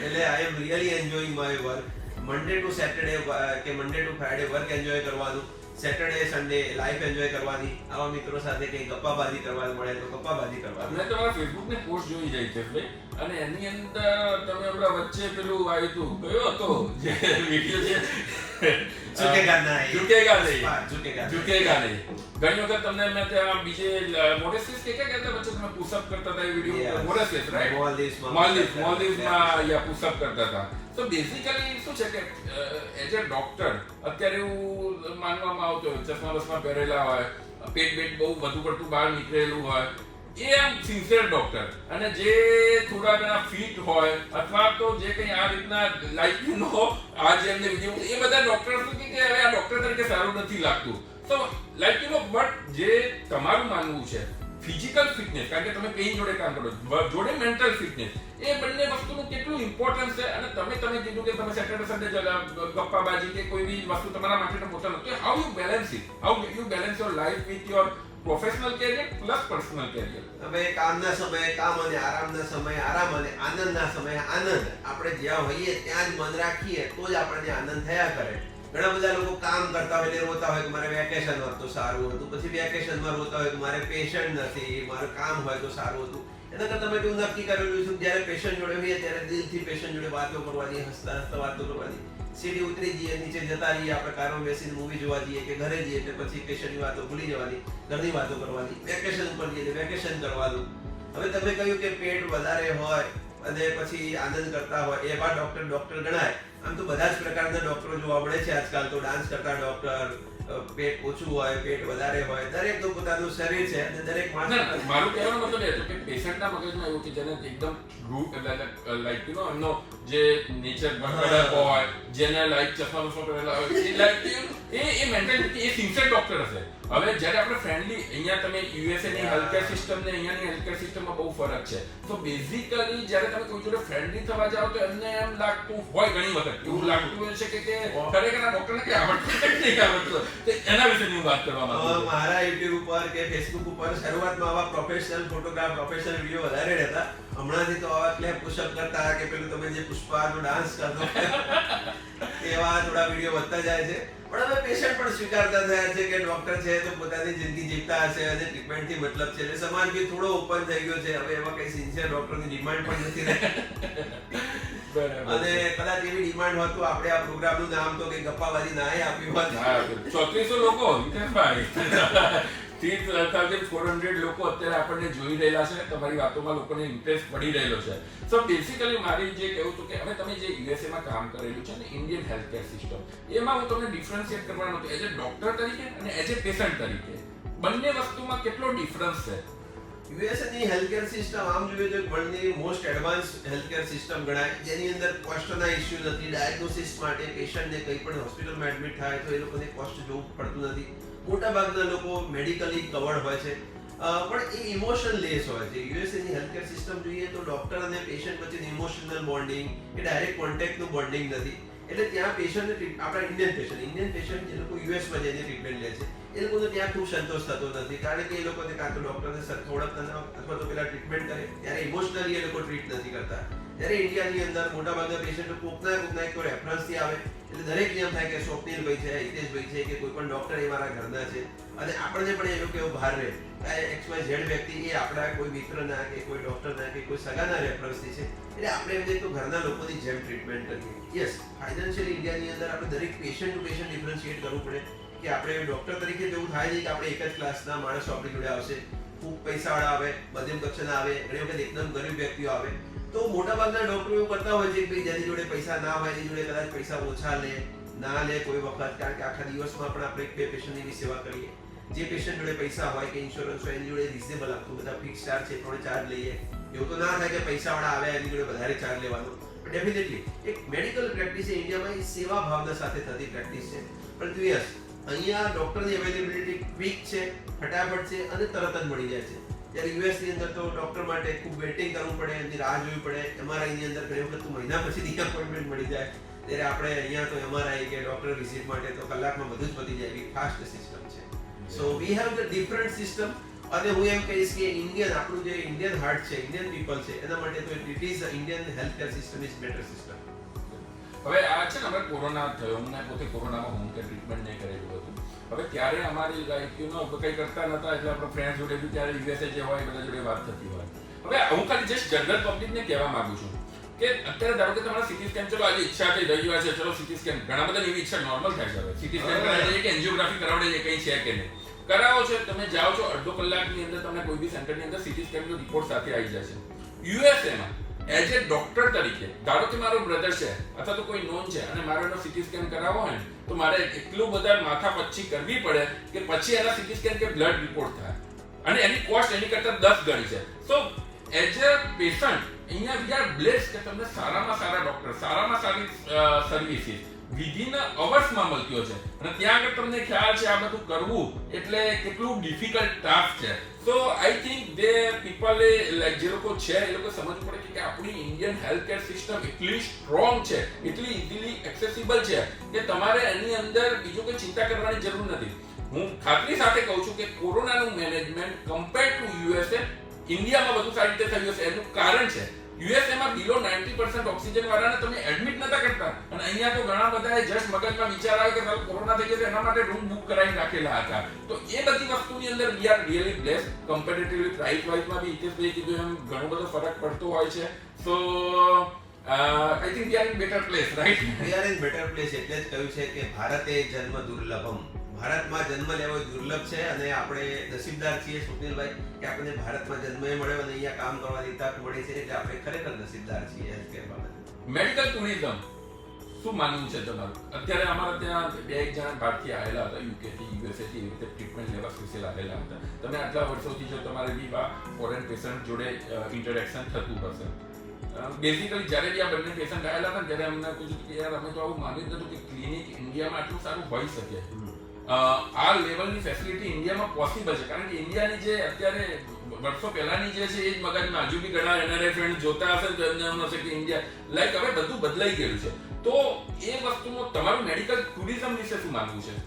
એટલે I am really enjoying my work. Monday to Saturday કે Monday to Friday work enjoy કરવાનું, સેટરડે સન્ડે લાઈફ એન્જોય કરવાની, આવા મિત્રો સાથે કંઈ ગપ્પાબાજી કરવાનું મળે તો ગપ્પાબાજી કરવાની. મેં તમારા ફેસબુક ની પોસ્ટ જોઈ જાય છે ભાઈ, અને એની અંદર તમે હમણાં વચ્ચે પેલું આવ્યું હતું, કયો હતો જે વિડીયો છે, ઝુકેગા નહીં. ઝુકેગા નહીં. ઘણી વખત તમને મેં ત્યાં બીજે મોડેસ્ટિસ કે કહેતા વચ્ચે તમે પુશઅપ કરતા હતા એ વિડીયો, મોડેસ્ટિસ રાઈટ, મોલ્દીવ્સમાં યા પુશઅપ કરતા હતા. તો બેઝિકલી શું છે કે એઝ અ ડોક્ટર અત્યારે એવું માનવામાં આવતું હોય ચશ્મા બસમાં પહેરેલા હોય, પેટ બહુ વધુ પડતું બહાર નીકળેલું હોય, એ આમ સિન્સિયર ડોક્ટર, અને જે થોડા ઘણા ફિટ હોય અથવા તો જે કંઈ આ રીતના લાઈક યુ નો આ જે એમને વિડીયો, એ બધા ડોક્ટર શું કે હવે આ ડોક્ટર તરીકે સારું નથી લાગતું. તો લાઈક યુ નો, બટ જે તમારું માનવું છે ફિઝિકલ ફિટનેસ, કારણ કે તમે પેઇન જોડે કામ કરો, જોડે મેન્ટલ ફિટનેસ, એ બંને વસ્તુનું કેટલું ઇમ્પોર્ટન્સ છે. અને તમે કીધું કે તમે સેટરડે સન્ડે ગપ્પાબાજી કે કોઈ બી વસ્તુ તમારા માટે પોતાનું, કે how you balance it, how you balance your life with your professional career plus personal career. હવે કામના સમયે કામ અને આરામના સમયે આરામ અને આનંદના સમયે આનંદ. આપણે જ્યાં હોઈએ ત્યાં જ મન રાખીએ તો જ આપણને આનંદ થયા કરે. ઘણા બધા લોકો કામ કરતા હોય એટલે રોતા હોય કે મારે વેકેશન હોત તો સારું હતું, પછી વેકેશનમાં રોતા હોય કે મારે પેશન્ટ નથી, મારું કામ હોય તો સારું હતું. એના કરતા તમે એવું નક્કી કરેલું છે જ્યારે પેશન્ટ જોડે હોઈએ ત્યારે દિલથી પેશન્ટ જોડે વાતો કરવાની, હસતા હસતા વાતો કરવાની. સીડી ઉતરી જઈએ, નીચે જતા રહીએ, આપણે કારમાં બેસીને મૂવી જોવા જઈએ કે ઘરે જઈએ એટલે પછી પેશન્ટની વાતો ભૂલી જવાની, ઘરની વાતો કરવાની. વેકેશન ઉપર જઈએ વેકેશન કરવાનું. હવે તમે કહ્યું કે પેટ વધારે હોય અને પછી આનંદ કરતા હોય એવા ડોક્ટર ગણાય. આમ તો બધા જ પ્રકારના ડોક્ટરો જોવા મળે છે આજકાલ તો. ડાન્સ કરતા ડોક્ટર, પેટ ઓછું હોય, પેટ વધારે હોય, દરેક તો પોતાનું શરીર છે અને દરેક માણસ. મારું કહેવાનો મતલબ એ હતો કે પેશન્ટના મગજમાં એવું કે જેને એકદમ રૂટ લાઈક યુ નો એમનો જે નેચર બકડક હોય, જેને લાઈક ચશ્મા પહેરેલા હોય, એ લાઈક એ મેન્ટાલિટી, એ સિન્સિયર ડોક્ટર હશે. હવે જ્યારે આપણે ફ્રેન્ડલી, અહીંયા તમે યુએસએ ની હેલ્થકેર સિસ્ટમ ને અહીંયાની હેલ્થકેર સિસ્ટમમાં બહુ ફરક છે. તો બેઝિકલી જ્યારે તમે કોઈ જોડે ફ્રેન્ડલી થવા જાઓ તો એમને એમ લાગતું હોય, ઘણી વખત એવું લાગતું હોય છે કે ખરેખર આ ડોક્ટરને કઈ આવડતું નહીં આવડતું. તો એના વિશે હું વાત કરવા માંગુ છું. મારા યુટ્યુબ ઉપર કે ફેસબુક ઉપર શરૂઆતમાં આવા પ્રોફેશનલ ફોટોગ્રાફ, પ્રોફેશનલ વિડીયો વધારે રહેતા. હમણાંથી તો આવા ક્લેપ પુશઅપ કરતા કે પેલું તમે જે પુષ્પાનો ડાન્સ કરતો એવા થોડા વિડીયો વધતા જાય છે. પણ હવે પેશન્ટ પણ સ્વીકારતા થયા છે કે ડોક્ટર છે તો પોતાની જિંદગી જીવતા હશે અને ટ્રીટમેન્ટથી મતલબ છે. એટલે સમાજ બી થોડો ઓપન થઈ ગયો છે. હવે એવા કઈ સિન્સિયર ડોક્ટરની ડિમાન્ડ પણ નથી રહી. અને કદાચ એવી ડિમાન્ડ હોત તો આપણે આ પ્રોગ્રામનું નામ તો કે ગપ્પાબાજી ના આપ્યું હોત. 3400 લોકો, ભાઈ 3400 લોકો અત્યારે આપણને જોઈ રહેલા છે. તમારી વાતોમાં લોકોને ઇન્ટરેસ્ટ પડી રહેલો છે. સો બેસિકલી મારી જે કહેવું હતું કે હવે તમે જે યુએસએ માં કામ કરેલું છે ને ઇન્ડિયન હેલ્થકેર સિસ્ટમ, એમાં હું તમને ડિફરન્શિએટ કરવાનો હતો એઝ અ ડોક્ટર તરીકે અને એઝ અ પેશન્ટ તરીકે. બંને વસ્તુમાં કેટલો ડિફરન્સ છે? યુએસએ ની હેલ્થકેર સિસ્ટમ આમ જોઈએ તો વર્લ્ડની મોસ્ટ એડવાન્સ હેલ્થકેર સિસ્ટમ ગણાય, જેની અંદર કોસ્ટના ઇશ્યુ નથી. ડાયગ્નોસિસ માટે પેશન્ટને કંઈ પણ હોસ્પિટલમાં એડમિટ થાય તો એ લોકોને કોસ્ટ જોવું પડતું નથી. મોટાભાગના લોકો મેડિકલી કવર્ડ હોય છે, પણ એ ઇમોશન લેસ હોય છે. યુએસએ ની હેલ્થકેર સિસ્ટમ જોઈએ તો ડોક્ટર અને પેશન્ટ વચ્ચે ઇમોશનલ બોન્ડિંગ કે ડાયરેક્ટ કોન્ટેક્ટનું બોન્ડિંગ નથી. એટલે ત્યાં પેશન્ટને, આપણા ઇન્ડિયન પેશન્ટ જે લોકો યુએસમાં જઈને ટ્રીટમેન્ટ લે છે એ લોકોને ત્યાં ખૂબ સંતોષ થતો નથી. કારણ કે એ લોકોને કાં તો ડોક્ટરને સરખું ઓળખતા અથવા તો પેલા ટ્રીટમેન્ટ કરે ત્યારે ઇમોશનલી એ લોકો ટ્રીટ નથી કરતા. ત્યારે ઇન્ડિયાની અંદર મોટાભાગના પેશન્ટો કોકના કોઈ રેફરન્સથી આવે એટલે દરેકને એમ થાય કે સ્વપ્નિલભાઈ છે, હિતેશભાઈ છે કે કોઈ પણ ડોક્ટર એ મારા ઘરના છે. અને આપણને પણ એવો કેવો ભાર રહે XYZ વ્યક્તિ એ આપણા કોઈ મિત્રના કે કોઈ ડોક્ટરના કે કોઈ સગાના રેફરન્સથી છે એટલે આપણે એમને તો ઘરના લોકોની જેમ ટ્રીટમેન્ટ કરીએ. યસ, ફાઇનાન્શિયલ ઇન્ડિયાની અંદર આપણે દરેક પેશન્ટ ટુ પેશન્ટ ડિફરન્શિએટ કરવું પડે કે આપણે ડોક્ટર તરીકે તો એવું થાય નહીં કે આપણે એક જ ક્લાસના માણસો આપણી જોડે આવશે. ખૂબ પૈસાવાળા આવે, મધ્યમ કક્ષાના આવે, ઘણી વખત એકદમ ગરીબ વ્યક્તિઓ આવે. તો મોટાભાગના ડોક્ટરો એવું કરતા હોય છે કે જેની જોડે પૈસા ના હોય એની જોડે કદાચ પૈસા ઓછા લે, ના લે કોઈ વખત, કારણ કે આખા દિવસમાં પણ આપણે બે પેશન્ટની સેવા કરીએ. જે પેશન્ટ જોડે પૈસા હોય કે ઇન્સ્યોરન્સ હોય એની જોડે રિઝનેબલ આપતું, બધા ફિક્સ ચાર્જ છે, થોડે ચાર્જ લઈએ. એવું તો ના થાય કે પૈસાવાળા આવે એની જોડે વધારે ચાર્જ લેવાનો. ડેફિનેટલી એક મેડિકલ પ્રેક્ટિસ ઇન્ડિયામાં સેવા ભાવના સાથે થતી પ્રેક્ટિસ છે. પરંતુ યસ, અહીંયા ડોક્ટરની અવેલેબિલિટી ક્વિક છે, ફટાફટ છે અને તરત જ મળી જાય છે. જ્યારે યુએસ ની અંદર તો ડોક્ટર માટે ખૂબ વેઇટિંગ કરવું પડે, એની રાહ જોવી પડે. MRI ની અંદર ઘણી વખત તો મહિના પછી અપોઇન્ટમેન્ટ મળી જાય. ત્યારે આપણે અહીંયા તો MRI કે ડોક્ટર વિઝિટ માટે તો કલાકમાં બધું જ પતી જાય એવી ફાસ્ટ સિસ્ટમ છે. So we have the different system. અને હું એમ કહીશ કે ઇન્ડિયન, આપણું જે ઇન્ડિયન હાર્ટ છે, ઇન્ડિયન પીપલ છે, એના માટે તો it is Indian healthcare system is better system. હવે આ છે ને હમણાં કોરોના થયો, મને પોતે કોરોનામાં હોમ કેર ટ્રીટમેન્ટ નહીં કરેલું હતું. હવે ત્યારે અમારી લાઈક કંઈ કરતા નતા, એટલે આપણા ફ્રેન્ડ જોડે બી ત્યારે યુએસએ જે હોય બધા જોડે વાત થતી હોય. હવે હું ખાલી જસ્ટ જનરલ પબ્લિકને કહેવા માંગુ છું કે અત્યારે ધારો કે તમારા સીટી સ્કેન, ચલો આજે ઈચ્છા થઈ રવિવાર છે, ચલો સીટી સ્કેન, ઘણા બધા એવી ઈચ્છા નોર્મલ થાય છે. હવે સીટી સ્કેન કરાવી દઈએ કે એન્જિયોગ્રાફી કરાવડે છે, કંઈ છે કે નહીં, કરાવો છો, તમે જાઓ છો, અડધો કલાકની અંદર તમને કોઈ બી સેન્ટરની અંદર સીટી સ્કેનનો રિપોર્ટ સાથે આવી જશે. યુએસએમાં એઝ એ ડોક્ટર તરીકે, ધારો કે મારો બ્રધર છે અથવા તો કોઈ નોન છે અને મારો એનો સીટી સ્કેન કરાવવો હોય તો મારે એટલું બધા માથાપચ્છી કરવી પડે કે પછી એના સીટી સ્કેન કે બ્લડ રિપોર્ટ થાય, અને એની કોસ્ટ એની કરતાં 10 ગણી છે. સો એઝ એ પેશન્ટ અહીંયા વી આર બ્લેસ્ડ કે તમને સારામાં સારા ડોક્ટર, સારામાં સારી સર્વિસીસ વિધિન અવર્સમાં મળતી છે, અને ત્યાં આગળ તમને ખ્યાલ છે આ બધું કરવું એટલે કેટલું ડિફિકલ્ટ ટાસ્ક છે. So I think they people like જે લોકો છે એ લોકો સમજવું પડે કે આપણી ઇન્ડિયન હેલ્થકેર સિસ્ટમ એટલી સ્ટ્રોંગ છે, એટલી ઇઝીલી એક્સેસિબલ છે કે તમારે એની અંદર બીજું કોઈ ચિંતા કરવાની જરૂર નથી. હું ખાતરી સાથે કહું છું કે કોરોનાનું મેનેજમેન્ટ કમ્પેર ટુ યુએસએ ઇન્ડિયામાં વધુ સારી રીતે થયું હશે. એનું કારણ છે યુએસએમાં બિલો 90% ઓક્સિજન વાળાને તમે એડમિટ નતા કરતા, અને અહીંયા તો ઘણા બધાએ જસ્ટ મગજમાં વિચાર આવ્યો કે ચાલો કોરોના થઈ જશે એના માટે રૂમ બુક કરાવી રાખેલા હતા. તો એ બધી વસ્તુની અંદર we are really blessed. Comparatively price વાઇઝમાં બી હિતેશભાઈ કીધું એમ ઘણો બધો ફરક પડતો હોય છે. So I think we are in better place, right? We are in better place. એટલે જ કહ્યું છે કે ભારતે જન્મ દુર્લભમ, ભારતમાં જન્મ લેવો દુર્લભ છે, અને આપણે નસીબદાર છીએ સ્વપ્નિલભાઈ કે આપણને ભારતમાં જન્મ મળ્યો અને અહીંયા કામ કરવાની તક મળી છે, એટલે આપણે ખરેખર નસીબદાર છીએ હેલ્થકેર બાબતે. મેડિકલ ટુરિઝમ શું માનવું છે તમારું? અત્યારે અમારા ત્યાં 2 જણા બહારથી આવેલા હતા, યુકે થી યુએસએ થી, એવી રીતે ટ્રીટમેન્ટ લેવા સ્પેશિયલ આવેલા હતા. તમે આટલા વર્ષોથી જો તમારે બી ફોરેન પેશન્ટ જોડે ઇન્ટરેક્શન થતું હશે, બેઝિકલી જ્યારે બી આ બંને પેશન્ટ આવેલા હતા ત્યારે અમને પૂછ્યું કે યાર અમે તો આવું માન્યું જ નતું કે ક્લિનિક ઇન્ડિયામાં આટલું સારું હોઈ શકે. આ લેવલની ફેસિલિટી ઇન્ડિયામાં પોસિબલ છે, કારણ કે ઇન્ડિયાની જે અત્યારે વર્ષો પહેલાની જે છે એ જ મગજમાં હજુ બી ઘણા એનઆરઆઈ ફ્રેન્ડ જોતા હશે તો એમને એમ હશે કે ઇન્ડિયા લાઈક હવે બધું બદલાઈ ગયું છે. તો એ વસ્તુનો તમારું મેડિકલ ટુરિઝમ વિશે શું માનવું છે?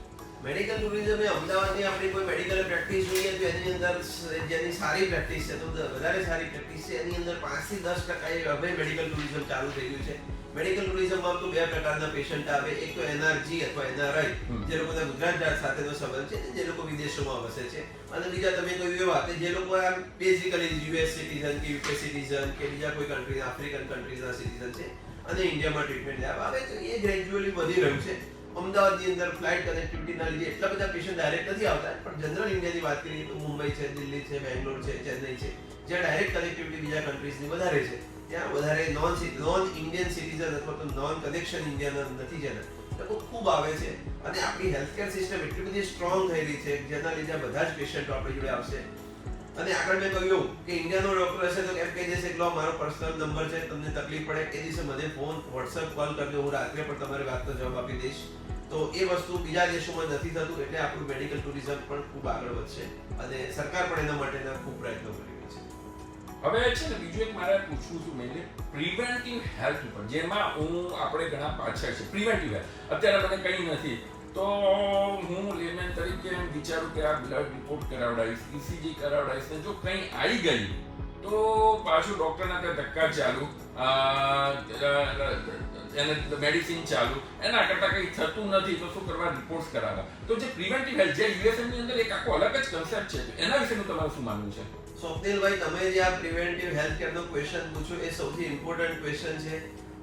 મેડિકલ ટુરિઝમ એ અમદાવાદની આપણી કોઈ મેડિકલ પ્રેક્ટિસ જોઈએ તો એની અંદર જેની સારી પ્રેક્ટિસ છે, તો વધારે સારી પ્રેક્ટિસ છે, એની અંદર 5 થી 10% હવે મેડિકલ ટુરિઝમ ચાલુ થઈ ગયું છે. મેડિકલ ટુરિઝમમાં તો 2 પ્રકારના પેશન્ટ આવે, એક તો એનઆરજી અથવા એનઆરઆઈ જે લોકોના ગુજરાત સાથેનો સંબંધ છે, જે લોકો વિદેશોમાં વસે છે, અને બીજા તમે કહ્યું એવા કે જે લોકો આમ બેઝિકલી યુએસ સિટીઝન કે યુકે સિટીઝન કે બીજા કોઈ કન્ટ્રી, આફ્રિકન કન્ટ્રીઝના સિટીઝન છે અને ઇન્ડિયામાં ટ્રીટમેન્ટ લેવા આવે તો એ ગ્રેજ્યુઅલી વધી રહ્યું છે. અમદાવાદની અંદર ફ્લાઇટ કનેક્ટિવિટીના લીધે એટલા બધા પેશન્ટ ડાયરેક્ટ નથી આવતા, પણ જનરલ ઇન્ડિયાની વાત કરીએ તો મુંબઈ છે, દિલ્હી છે, બેંગ્લોર છે, ચેન્નઈ છે, જ્યાં ડાયરેક્ટ કનેક્ટિવિટી બીજા કન્ટ્રીઝની વધારે છે, ત્યાં વધારે નોન ઇન્ડિયન સિટીઝન અથવા તો નોન કનેક્શન ઇન્ડિયન નથી, જેના લોકો ખૂબ આવે છે. અને આપણી હેલ્થકેર સિસ્ટમ એટલી બધી સ્ટ્રોંગ થઈ રહી છે જેના લીધે બધા જ પેશન્ટો આપણી જોડે આવશે. અને આગળ મેં કહ્યું કે ઇન્ડિયાનો ડોક્ટર હશે તો એમ કહી દેશે કે લો મારો પર્સનલ નંબર છે, તમને તકલીફ પડે એ દિવસે મને ફોન વોટ્સએપ કોલ કરજો, હું રાત્રે પણ તમારી વાતનો જવાબ આપી દઈશ. તો એ વસ્તુ બીજા દેશોમાં નથી થતું, એટલે આપણું મેડિકલ ટુરિઝમ પણ ખૂબ આગળ વધશે અને સરકાર પણ એના માટેના ખૂબ પ્રયત્નો કરી રહી છે. હવે છે ને બીજું એક મારે પૂછવું હતું મેઇનલી પ્રિવેન્ટિવ હેલ્થ ઉપર, જેમાં આપણે ઘણા પાછળ છે. પ્રિવેન્ટિવ હેલ્થ અત્યારે મને કંઈ નથી તો હું લેમેન તરીકે એમ વિચારું કે આ બ્લડ રિપોર્ટ કરાવડાવીશ, ઇસીજી કરાવડાવીશ, ને જો કંઈ આવી ગઈ તો પાછું ડૉક્ટરના ત્યાં ધક્કા ચાલુ, એને મેડિસિન ચાલુ, એના કરતાં કંઈ થતું નથી તો શું કરવા, રિપોર્ટ્સ કરાવવા. તો જે પ્રિવેન્ટિવ હેલ્થ જે યુએસએની અંદર એક આખો અલગ જ કન્સેપ્ટ છે, એના વિશેનું તમારું શું માનવું છે? સ્વપ્નિલભાઈ, તમે જે આ પ્રિવેન્ટિવ હેલ્થકેરનો ક્વેશ્ચન પૂછો એ સૌથી ઇમ્પોર્ટન્ટ ક્વેશ્ચન છે.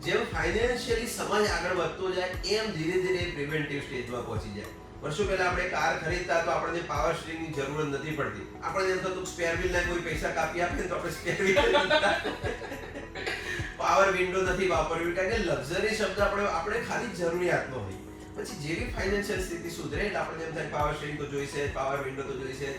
જેમ ફાઇનાન્શિયલી સમાજ આગળ વધતો જાય એમ ધીરે ધીરે પ્રિવેન્ટિવ સ્ટેજમાં પહોંચી જાય. વર્ષો પહેલા આપણે કાર ખરીદતા તો આપણને પાવર સ્ટીરિંગની જરૂર નથી પડતી, આપણને એમ થતું સ્પેર વ્હીલના કોઈ પૈસા કાપી આપે તો આપણે સ્પેર વ્હીલ પાવર વિન્ડો નથી વાપરવી, કારણ કે લક્ઝરી શબ્દ આપણે ખાલી જરૂરિયાતનો હોય. પછી જેવી ફાઇનાન્શિયલ સ્થિતિ સુધરે એટલે આપણને એમ થાય પાવર સ્ટીરિંગ તો જોઈશે, પાવર વિન્ડો તો જોઈશે,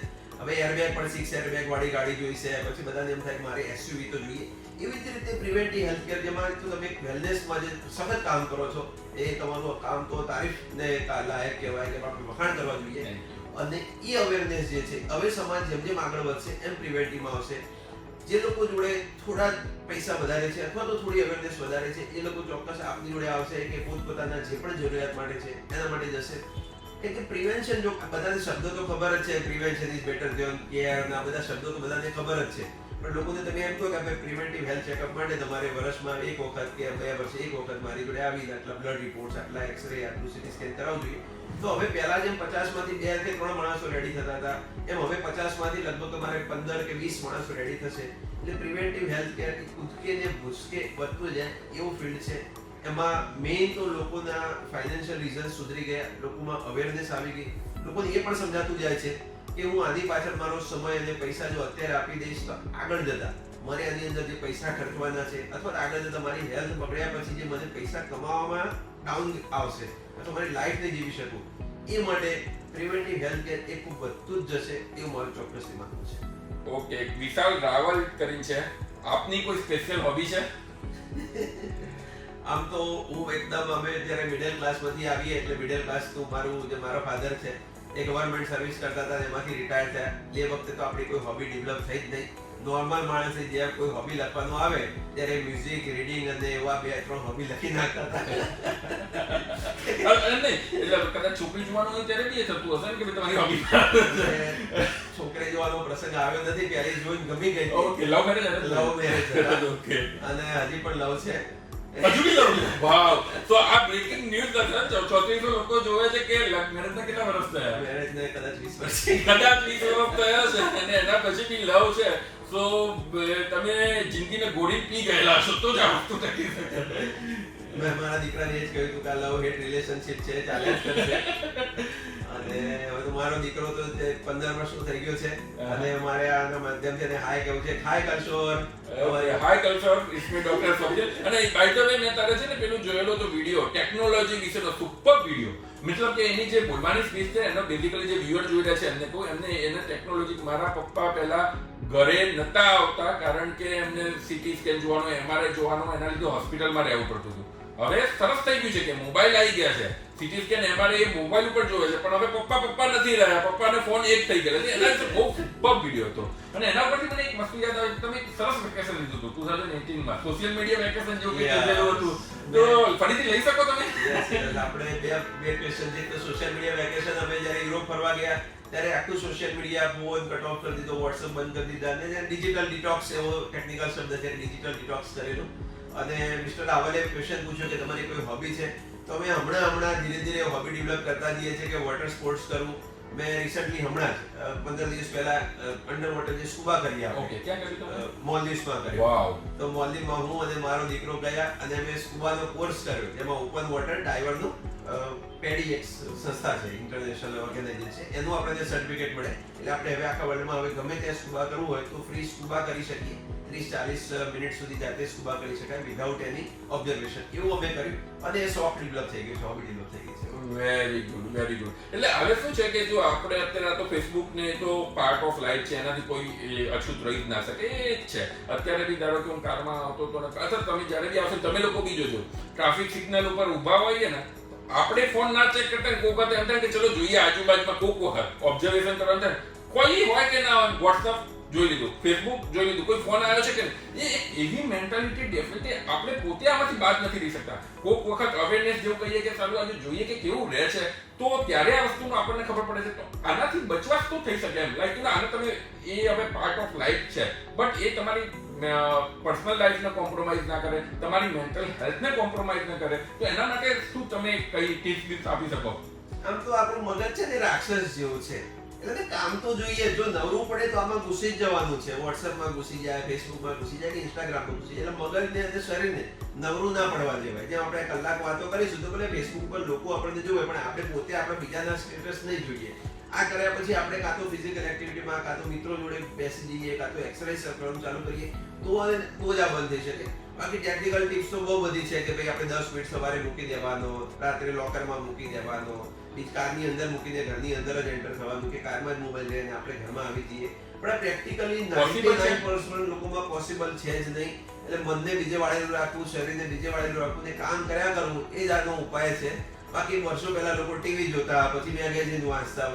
હવે એરબેગ પણ 6 એરબેગ વાળી ગાડી જોઈશે, પછી બધાને એમ થાય મારે એસયુવી તો જોઈએ. એવી જ રીતે પ્રિવેન્ટિવ હેલ્થકેર જેમાં તો તમે વેલનેસમાં જે સખત કામ કરો છો એ તમારું કામ તો તારીફને લાયક કહેવાય કે આપણે વખાણ કરવા જોઈએ. અને એ અવેરનેસ જે છે હવે સમાજ જેમ જેમ આગળ વધશે એમ પ્રિવેન્ટિવમાં આવશે. જે લોકો જોડે થોડા પૈસા વધારે છે અથવા તો થોડી અવેરનેસ વધારે છે એ લોકો ચોક્કસ આપની જોડે આવશે કે પોતપોતાના જે પણ જરૂરિયાત માટે છે એના માટે જશે. કે પ્રિવેન્શન, જો બધાને શબ્દો તો ખબર જ છે, prevention is better than care, આ બધા શબ્દો તો બધાને ખબર જ છે, પણ લોકોને તમે એમ કહો કે આપણે પ્રિવેન્ટિવ હેલ્થ ચેકઅપ માટે તમારે વર્ષમાં 1 વખત કે 2 વર્ષે 1 વખત મારી જોડે આવીને આટલા બ્લડ રિપોર્ટ્સ, આટલા એક્સરે, આટલું સીટી સ્કેન કરાવવું જોઈએ. તો હવે પહેલા જેમ 50 માંથી 2 કે 3 માણસો રેડી થતા હતા, એમ હવે 50 માંથી લગભગ તમારે 15 કે 20 માણસો રેડી થશે. એટલે પ્રિવેન્ટિવ હેલ્થ કેર કૂદકે ને ભૂસકે વધતું જાય એવું ફિલ્ડ છે. એમાં મેઇન તો લોકોના ફાઇનાન્શિયલ રીઝન સુધરી ગયા, લોકોમાં અવેરનેસ આવી ગઈ, લોકોને એ પણ સમજાતું જાય છે કે હું આની પાછળ મારો સમય અને પૈસા જો અત્યારે આપી દઈશ તો આગળ જતા મારે આની અંદર જે પૈસા ખર્ચવાના છે અથવા આગળ જતા મારી હેલ્થ બગડ્યા પછી જે મને પૈસા કમાવામાં ડાઉન આવશે અથવા મારી લાઈફ ને જીવી શકું, એ માટે પ્રિવેન્ટિવ હેલ્થ કેર એ ખૂબ વધતું જ જશે એવું મારું ચોક્કસથી માનવું છે. ઓકે, વિશાલ રાવલ કરીને છે, આપની કોઈ સ્પેશિયલ હોબી છે? આમ તો હું એકદમ, અમે જ્યારે મિડલ ક્લાસમાંથી આવીએ એટલે મિડલ ક્લાસ તો મારું જે મારા ફાધર છે એ ગવર્મેન્ટ સર્વિસ કરતા હતા, એમાંથી રિટાયર થયા. એ વખતે તો આપણી કોઈ હોબી ડેવલપ થઈ જ નહીં. નોર્મલ માણસે જ્યારે કોઈ હોબી લખવાનું આવે ત્યારે મ્યુઝિક, રીડિંગ અને એવા 2-3 હોબી લખી નાખતા હતા. એટલે કદાચ છોકરી જોવાનું હોય ત્યારે બી એ થતું હશે ને કે તમારી હોબી છોકરી જોવાનો પ્રસંગ આવ્યો નથી, પહેલી જોઈને ગમી ગઈ. Okay, love marriage? Love marriage. Okay. અને હજી પણ લવ છે. હજુ બી લવ? વાવ. તો આ બ્રેકિંગ ન્યૂઝ છે. 3400 લોકો જોવે છે કે મેરેજના કેટલા વર્ષ થયા? મેરેજને કદાચ 20 વર્ષ. કદાચ 20 વર્ષ થયા છે અને એના પછી બી લવ છે. તો તમે જિંદગીને ગોળી પી ગયેલા છો તો જ આ વસ્તુ થઈ શકે. મેં મારા દીકરાને એ જ કહ્યું હતું કે આ લવ હેટ રિલેશનશિપ છે, ચાલ્યા જ કરશે. અને હવે તો મારો દીકરો તો 15 વર્ષનો થઈ ગયો છે અને મારે આના માધ્યમથી એને હાય કહેવું છે. હાય કલ્ચર, હાય કલ્ચર, ઇસમે ડોક્ટર સમજે. અને બાય ધ વે મેં તારે છે ને પેલું જોયેલો તો વિડિયો ટેકનોલોજી વિશેનો સુપર વિડિયો. મતલબ કે એની જે બોલવાની સ્પીચ છે એનો બેઝિકલી જે વ્યુઅર જોઈ રહ્યા છે એમને કહું, એમને એને ટેકનોલોજી, મારા પપ્પા પહેલા ઘરે નતા આવતા કારણ કે એમને સીટી સ્કેન જોવાનો, એમઆરઆઈ જોવાનો, એના લીધે હોસ્પિટલમાં રહેવું પડતું હતું. હવે સરસ થઈ ગયું છે કે મોબાઈલ આવી ગયા છે, સીટી સ્કેન એમઆરઆઈ એ મોબાઈલ ઉપર જોવે છે, પણ હવે પપ્પા નથી રહ્યા, પપ્પાને ફોન એક થઈ ગયેલો છે. એના વિશે બહુ સુપર વિડિયો હતો. અને એના પરથી મને એક વસ્તુ યાદ આવી, તમે એક સરસ વેકેશન લીધું હતું 2018 માં, સોશિયલ મીડિયા વેકેશન જેવું કંઈક લીધેલું હતું. તો ફરીથી લઈ શકો તમે? આપણે બે ક્વેશ્ચન છે. તો સોશિયલ મીડિયા વેકેશન અમે જ્યારે યુરોપ ફરવા ગયા ત્યારે આખું social media phone cut off કરી દીધો, વોટ્સએપ બંધ કરી દીધા અને ડિજિટલ ડિટોક્સ એવો ટેકનિકલ શબ્દ છે, ડિજિટલ ડિટોક્સ કરેલું. અને મિસ્ટર રાવલે ક્વેશ્ચન પૂછ્યો કે તમારી કોઈ હોબી છે? તો અમે હમણાં ધીરે ધીરે હોબી ડેવલપ કરતા જઈએ છીએ કે વોટર સ્પોર્ટ્સ કરવું. મેં રિસન્ટલી હમણાં જ 15 દિવસ પહેલા અંડર વોટર જે સ્કુબા કરી આપણે. ઓકે, ક્યાં કર્યું તમે? મોલ્દીવ્સમાં કર્યું. વાવ. તો મોલ્દીવમાં હું અને મારો દીકરો ગયા અને અમે સ્કુબાનો કોર્સ કર્યો. જેમાં ઓપન વોટર ડાઈવરનું પેડી એક સંસ્થા છે, ઇન્ટરનેશનલ ઓર્ગેનાઇઝેશન છે, એનું આપણને સર્ટિફિકેટ મળે. એટલે આપણે હવે આખા વર્લ્ડમાં હવે ગમે ત્યાં સ્કુબા કરવું હોય તો ફ્રી સ્કુબા કરી શકીએ. 30-40 મિનિટ સુધી જાતે સ્કુબા કરી શકાય વિધાઉટ એની ઓબ્ઝર્વેશન. એવું અમે કર્યું અને એ સોફ્ટ ડેવલપ થઈ ગયું છે, હોબી ડેવલપ થઈ ગઈ છે. Very good, very good. એટલે હવે શું છે કે જો આપણે અત્યારે તો ફેસબુક ને તો પાર્ટ ઓફ લાઈફ છે, એનાથી કોઈ અછૂત રહી જ ના શકે, એ જ છે. અત્યારે બી ધારો કે હું કારમાં આવતો તો અથવા તમે જ્યારે બી આવશો, તમે લોકો બી જોજો ટ્રાફિક સિગ્નલ ઉપર ઊભા હોઈએ ને, આપણે ફોન ના ચેક કરતા કોઈક વખત એમ થાય કે ચલો જોઈએ આજુબાજુમાં કોઈક વખત ઓબ્ઝર્વેશન કરવાનું થાય, કોઈ હોય કે ના હોય, વોટ્સઅપ જોઈ લીધું, ફેસબુક જોઈ લીધું, કોઈ ફોન આવ્યો છે કે એ એક એવી મેન્ટાલિટી ડેફિનેટલી આપણે પોતે આમાંથી બહાર નથી રહી શકતા. કોઈક વખત અવેરનેસ જેવું કહીએ કે ચાલો આજે જોઈએ કે કેવું રહે છે, તો ત્યારે આ વસ્તુનો આપણને ખબર પડે છે. તો આનાથી બચવા તો થઈ શકે એમ, લાઈક આને તમે એ હવે પાર્ટ ઓફ લાઈફ છે, બટ એ તમારી પર્સનલ લાઈફને કોમ્પ્રોમાઇઝ ના કરે, તમારી મેન્ટલ હેલ્થને કોમ્પ્રોમાઇઝ ના કરે. તો એના માટે શું તમે કઈ ટિપ્સ આપી શકો? આમ તો આપણું મગજ છે ને રાક્ષસ જેવું છે, એટલે કામ તો જોઈએ. જો નવરું પડે તો આમાં ઘૂસી જ જવાનું છે. વોટ્સએપમાં ઘૂસી જાય, ફેસબુકમાં ઘૂસી જાય કે ઇન્સ્ટાગ્રામમાં ઘૂસી જાય. એટલે મગજને અને શરીરને નવરું ના પડવા દેવાય. જેમ આપણે કલાક વાતો કરીશું તો ભલે ફેસબુક પર લોકો આપણને જોવે, પણ આપણે પોતે આપણે બીજાના સ્ટેટસ નહીં જોઈએ. આ કર્યા પછી આપણે કાં તો ફિઝિકલ એક્ટિવિટીમાં, કાં તો મિત્રો જોડે બેસી જઈએ, કાં તો એક્સરસાઇઝ કરવાનું ચાલુ કરીએ, તો જ આ બંધ થઈ શકે. બાકી ટેકનિકલ ટિપ્સ તો બહુ બધી છે કે ભાઈ આપણે 10 મિનિટ સવારે મૂકી દેવાનો, રાત્રે લોકરમાં મૂકી દેવાનો, કારની અંદર મૂકીને ઘરની અંદર જ એન્ટર થવાનું કે કારમાં જ મોબાઈલ લઈને આપણે ઘરમાં આવી જઈએ. પણ આ પ્રેક્ટિકલી 99% લોકોમાં પોસિબલ છે જ નહીં. એટલે મનને બીજે વાળેલું રાખવું, શરીરને બીજે વાળેલું રાખવું ને કામ કર્યા કરવું, એ જ આનો ઉપાય છે. બાકી વર્ષો પહેલા લોકો ટીવી જોતા, પછી મેગેઝિન વાંચતા,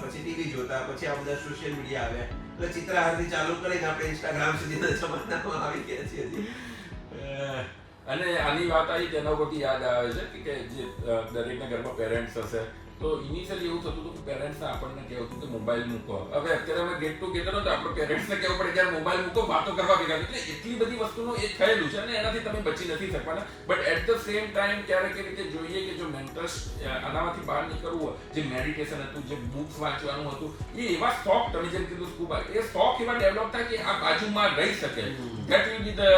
પછી ટીવી જોતા, પછી આ બધા સોશિયલ મીડિયા આવ્યા. એટલે ચિત્રહારથી ચાલુ કરીને આપણે ઇન્સ્ટાગ્રામ સુધીના જમાનામાં આવી ગયા છીએ. અને આની વાત આવી તેના ઉપરથી યાદ આવે છે કે જે દરેકના ઘરમાં પેરેન્ટ્સ હશે, તો ઇનિશિયલી એવું થતું હતું કે પેરેન્ટ્સને આપણને કહેવું હતું કે મોબાઈલ મૂકો. હવે અત્યારે અમે ગેટ ટુ ગેધર તો આપણે પેરેન્ટ્સને કહેવું પડે કે યાર મોબાઈલ મૂકો, વાતો કરવા ભેગા. એટલે એટલી બધી વસ્તુનું એ થયેલું છે અને એનાથી તમે બચી નથી શકવાના. But at the same time ક્યારેક એ રીતે જોઈએ કે જો મેન્ટલ આનામાંથી બહાર નીકળવું હોય, જે મેડિટેશન હતું, જે બુક્સ વાંચવાનું હતું, એ એવા શોખ, તમે જેમ કીધું સ્કૂબા, એ શોખ એવા ડેવલપ થાય કે આ બાજુમાં રહી શકે. That will be the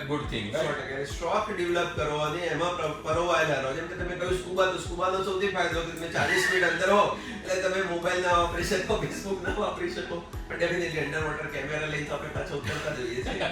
good thing, right? શોખ ડેવલપ કરો અને એમાં પરોવાયેલા રહો. જેમ કે તમે કહ્યું સ્કૂબા, તો સ્કૂબાનો સૌથી ફાયદો કે તમે 40 મિનિટ અંદર હો એટલે તમે મોબાઈલ ના વાપરી શકો, ફેસબુક ના વાપરી શકો, પણ ડેફિનેટલી અંડર વોટર કેમેરા લઈને તો આપણે પાછા ઉતરતા જોઈએ છીએ.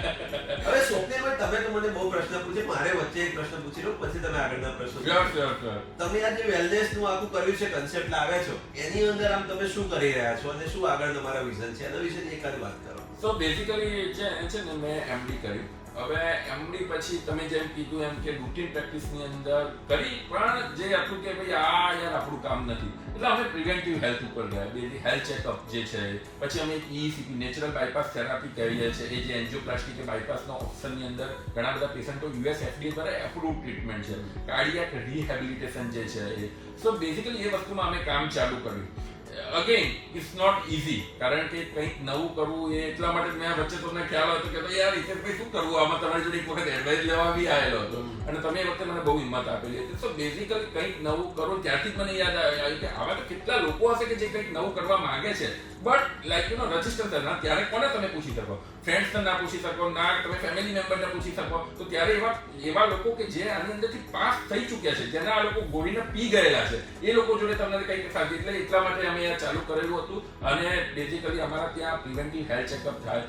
હવે સ્વપ્નિલભાઈ, તમે તો મને બહુ પ્રશ્ન પૂછે, મારે વચ્ચે એક પ્રશ્ન પૂછી લો, પછી તમે આગળના પ્રશ્નો. Sure. તમે આ જે વેલનેસ નું આખું કર્યું છે, કન્સેપ્ટ લાવ્યા છો, એની અંદર આમ તમે શું કરી રહ્યા છો અને શું આગળ તમારા વિઝન છે, એના વિશે એકાદ વાત કરો. સો બેઝિકલી છે ને મેં એમડી કર્યું. હવે એમડી પછી તમે જેમ કીધું એમ કે રૂટીન પ્રેક્ટિસની અંદર કરી, પણ જે હતું કે ભાઈ આ યાર આપણું કામ નથી, એટલે અમે પ્રિવેન્ટિવ હેલ્થ ઉપર ગયા. બેઝિક હેલ્થ ચેકઅપ જે છે, પછી અમે ECP નેચરલ બાયપાસ થેરાપી કહીએ છીએ, એ જે એન્જિયોપ્લાસ્ટી કે બાયપાસના ઓપ્શનની અંદર ઘણા બધા પેશન્ટો US FDA દ્વારા એપ્રુવ ટ્રીટમેન્ટ છે. કાર્ડિયાક રિહેબિલિટેશન જે છે એ. સો બેઝિકલી એ વસ્તુમાં અમે કામ ચાલુ કર્યું. અગેન ઇટ્સ નોટ ઇઝી, કારણ કે કંઈક નવું કરવું એ એટલા માટે મેં વચ્ચે તમને ખ્યાલ હતો કે યાર હિતેશભાઈ શું કરવું, આમાં તમારી જોડે એક વખત એડવાઇસ લેવા બી આવેલો હતો અને તમે એ વખતે મને બહુ હિંમત આપેલી હતી. સો બેઝિકલી કંઈક નવું કરો, ત્યારથી જ મને યાદ આવ્યું કે આવા તો કેટલા લોકો હશે કે જે કંઈક નવું કરવા માંગે છે, but like you no register ના ત્યારે કોને તમે પૂછી શકો, ફ્રેન્ડ્સને ના પૂછી શકો, ના તમે ફેમિલી મેમ્બરને પૂછી શકો. તો ત્યારે એવા લોકો કે જે આની અંદરથી પાસ થઈ ચૂક્યા છે, જેના આ લોકો ગોળીને પી ગયેલા છે, એ લોકો જોડે તમને કંઈક સાચી. એટલે એટલા માટે અમે આ ચાલુ કરેલું હતું. અને બેઝિકલી અમારા ત્યાં પ્રિવેન્ટિવ હેલ્થ ચેકઅપ થાય,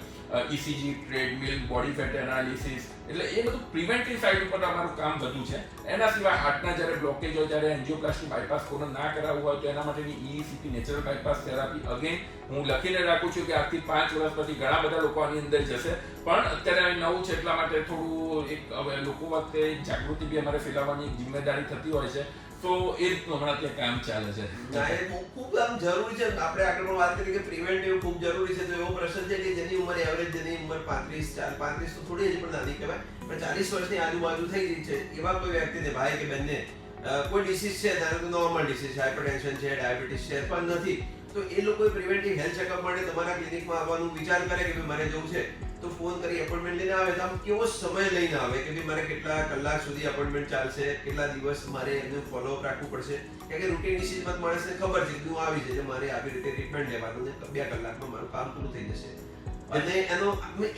ECG, treadmill, body fat analysis, એટલે એ બધું પ્રિવેન્ટિવ સાઇડ ઉપર અમારું કામ બધું છે. એના સિવાય હાર્ટના જ્યારે બ્લોકેજ હોય, ત્યારે એન્જિયોપ્લાસ્ટી બાયપાસ કોને ના કરાવવું હોય તો એના માટેની ECP natural bypass therapy again હું લખીને રાખું છું કે આજથી 5 વર્ષ પછી ઘણા બધા લોકો આની અંદર જશે. પણ અત્યારે નવું છે એટલા માટે થોડું એક હવે લોકો વખતે જાગૃતિ બી અમારે ફેલાવવાની જિમ્મેદારી થતી હોય છે. તો એ રીતનું હમણાં ત્યાં કામ ચાલે છે. ના, એ ખૂબ આમ જરૂરી છે. આપણે આગળ પણ વાત કરી કે પ્રિવેન્ટિવ ખૂબ જરૂરી છે. તો એવો પ્રશ્ન છે કે જેની ઉંમર એવરેજ, જેની ઉંમર 35 તો થોડી હજી પણ નાની કહેવાય, પણ 40 વર્ષની આજુબાજુ થઈ ગઈ છે, એવા કોઈ વ્યક્તિને, ભાઈ કે બહેનને કોઈ ડિસીઝ છે, ધારો કે નોર્મલ ડિસીઝ, હાઇપરટેન્શન છે, ડાયાબિટીસ છે, પણ નથી, તો એ લોકોએ પ્રિવેન્ટિવ હેલ્થ ચેકઅપ માટે તમારા ક્લિનિકમાં આવવાનું વિચાર કરે કે ભાઈ મારે જવું છે, તો ફોન કરી એપોઇન્ટમેન્ટ લઈને આવે. તો આમ કેવો સમય લઈને આવે કે ભાઈ મારે કેટલા કલાક સુધી એપોઇન્ટમેન્ટ ચાલશે, કેટલા દિવસ મારે એનું ફોલોઅપ રાખવું પડશે? કારણ કે રૂટીન ડિસીઝમાં માણસને ખબર છે કે હું આવી છે, મારે આવી રીતે ટ્રીટમેન્ટ લેવાનું છે, 2 કલાકમાં મારું કામ પૂરું થઈ જશે. અને એનો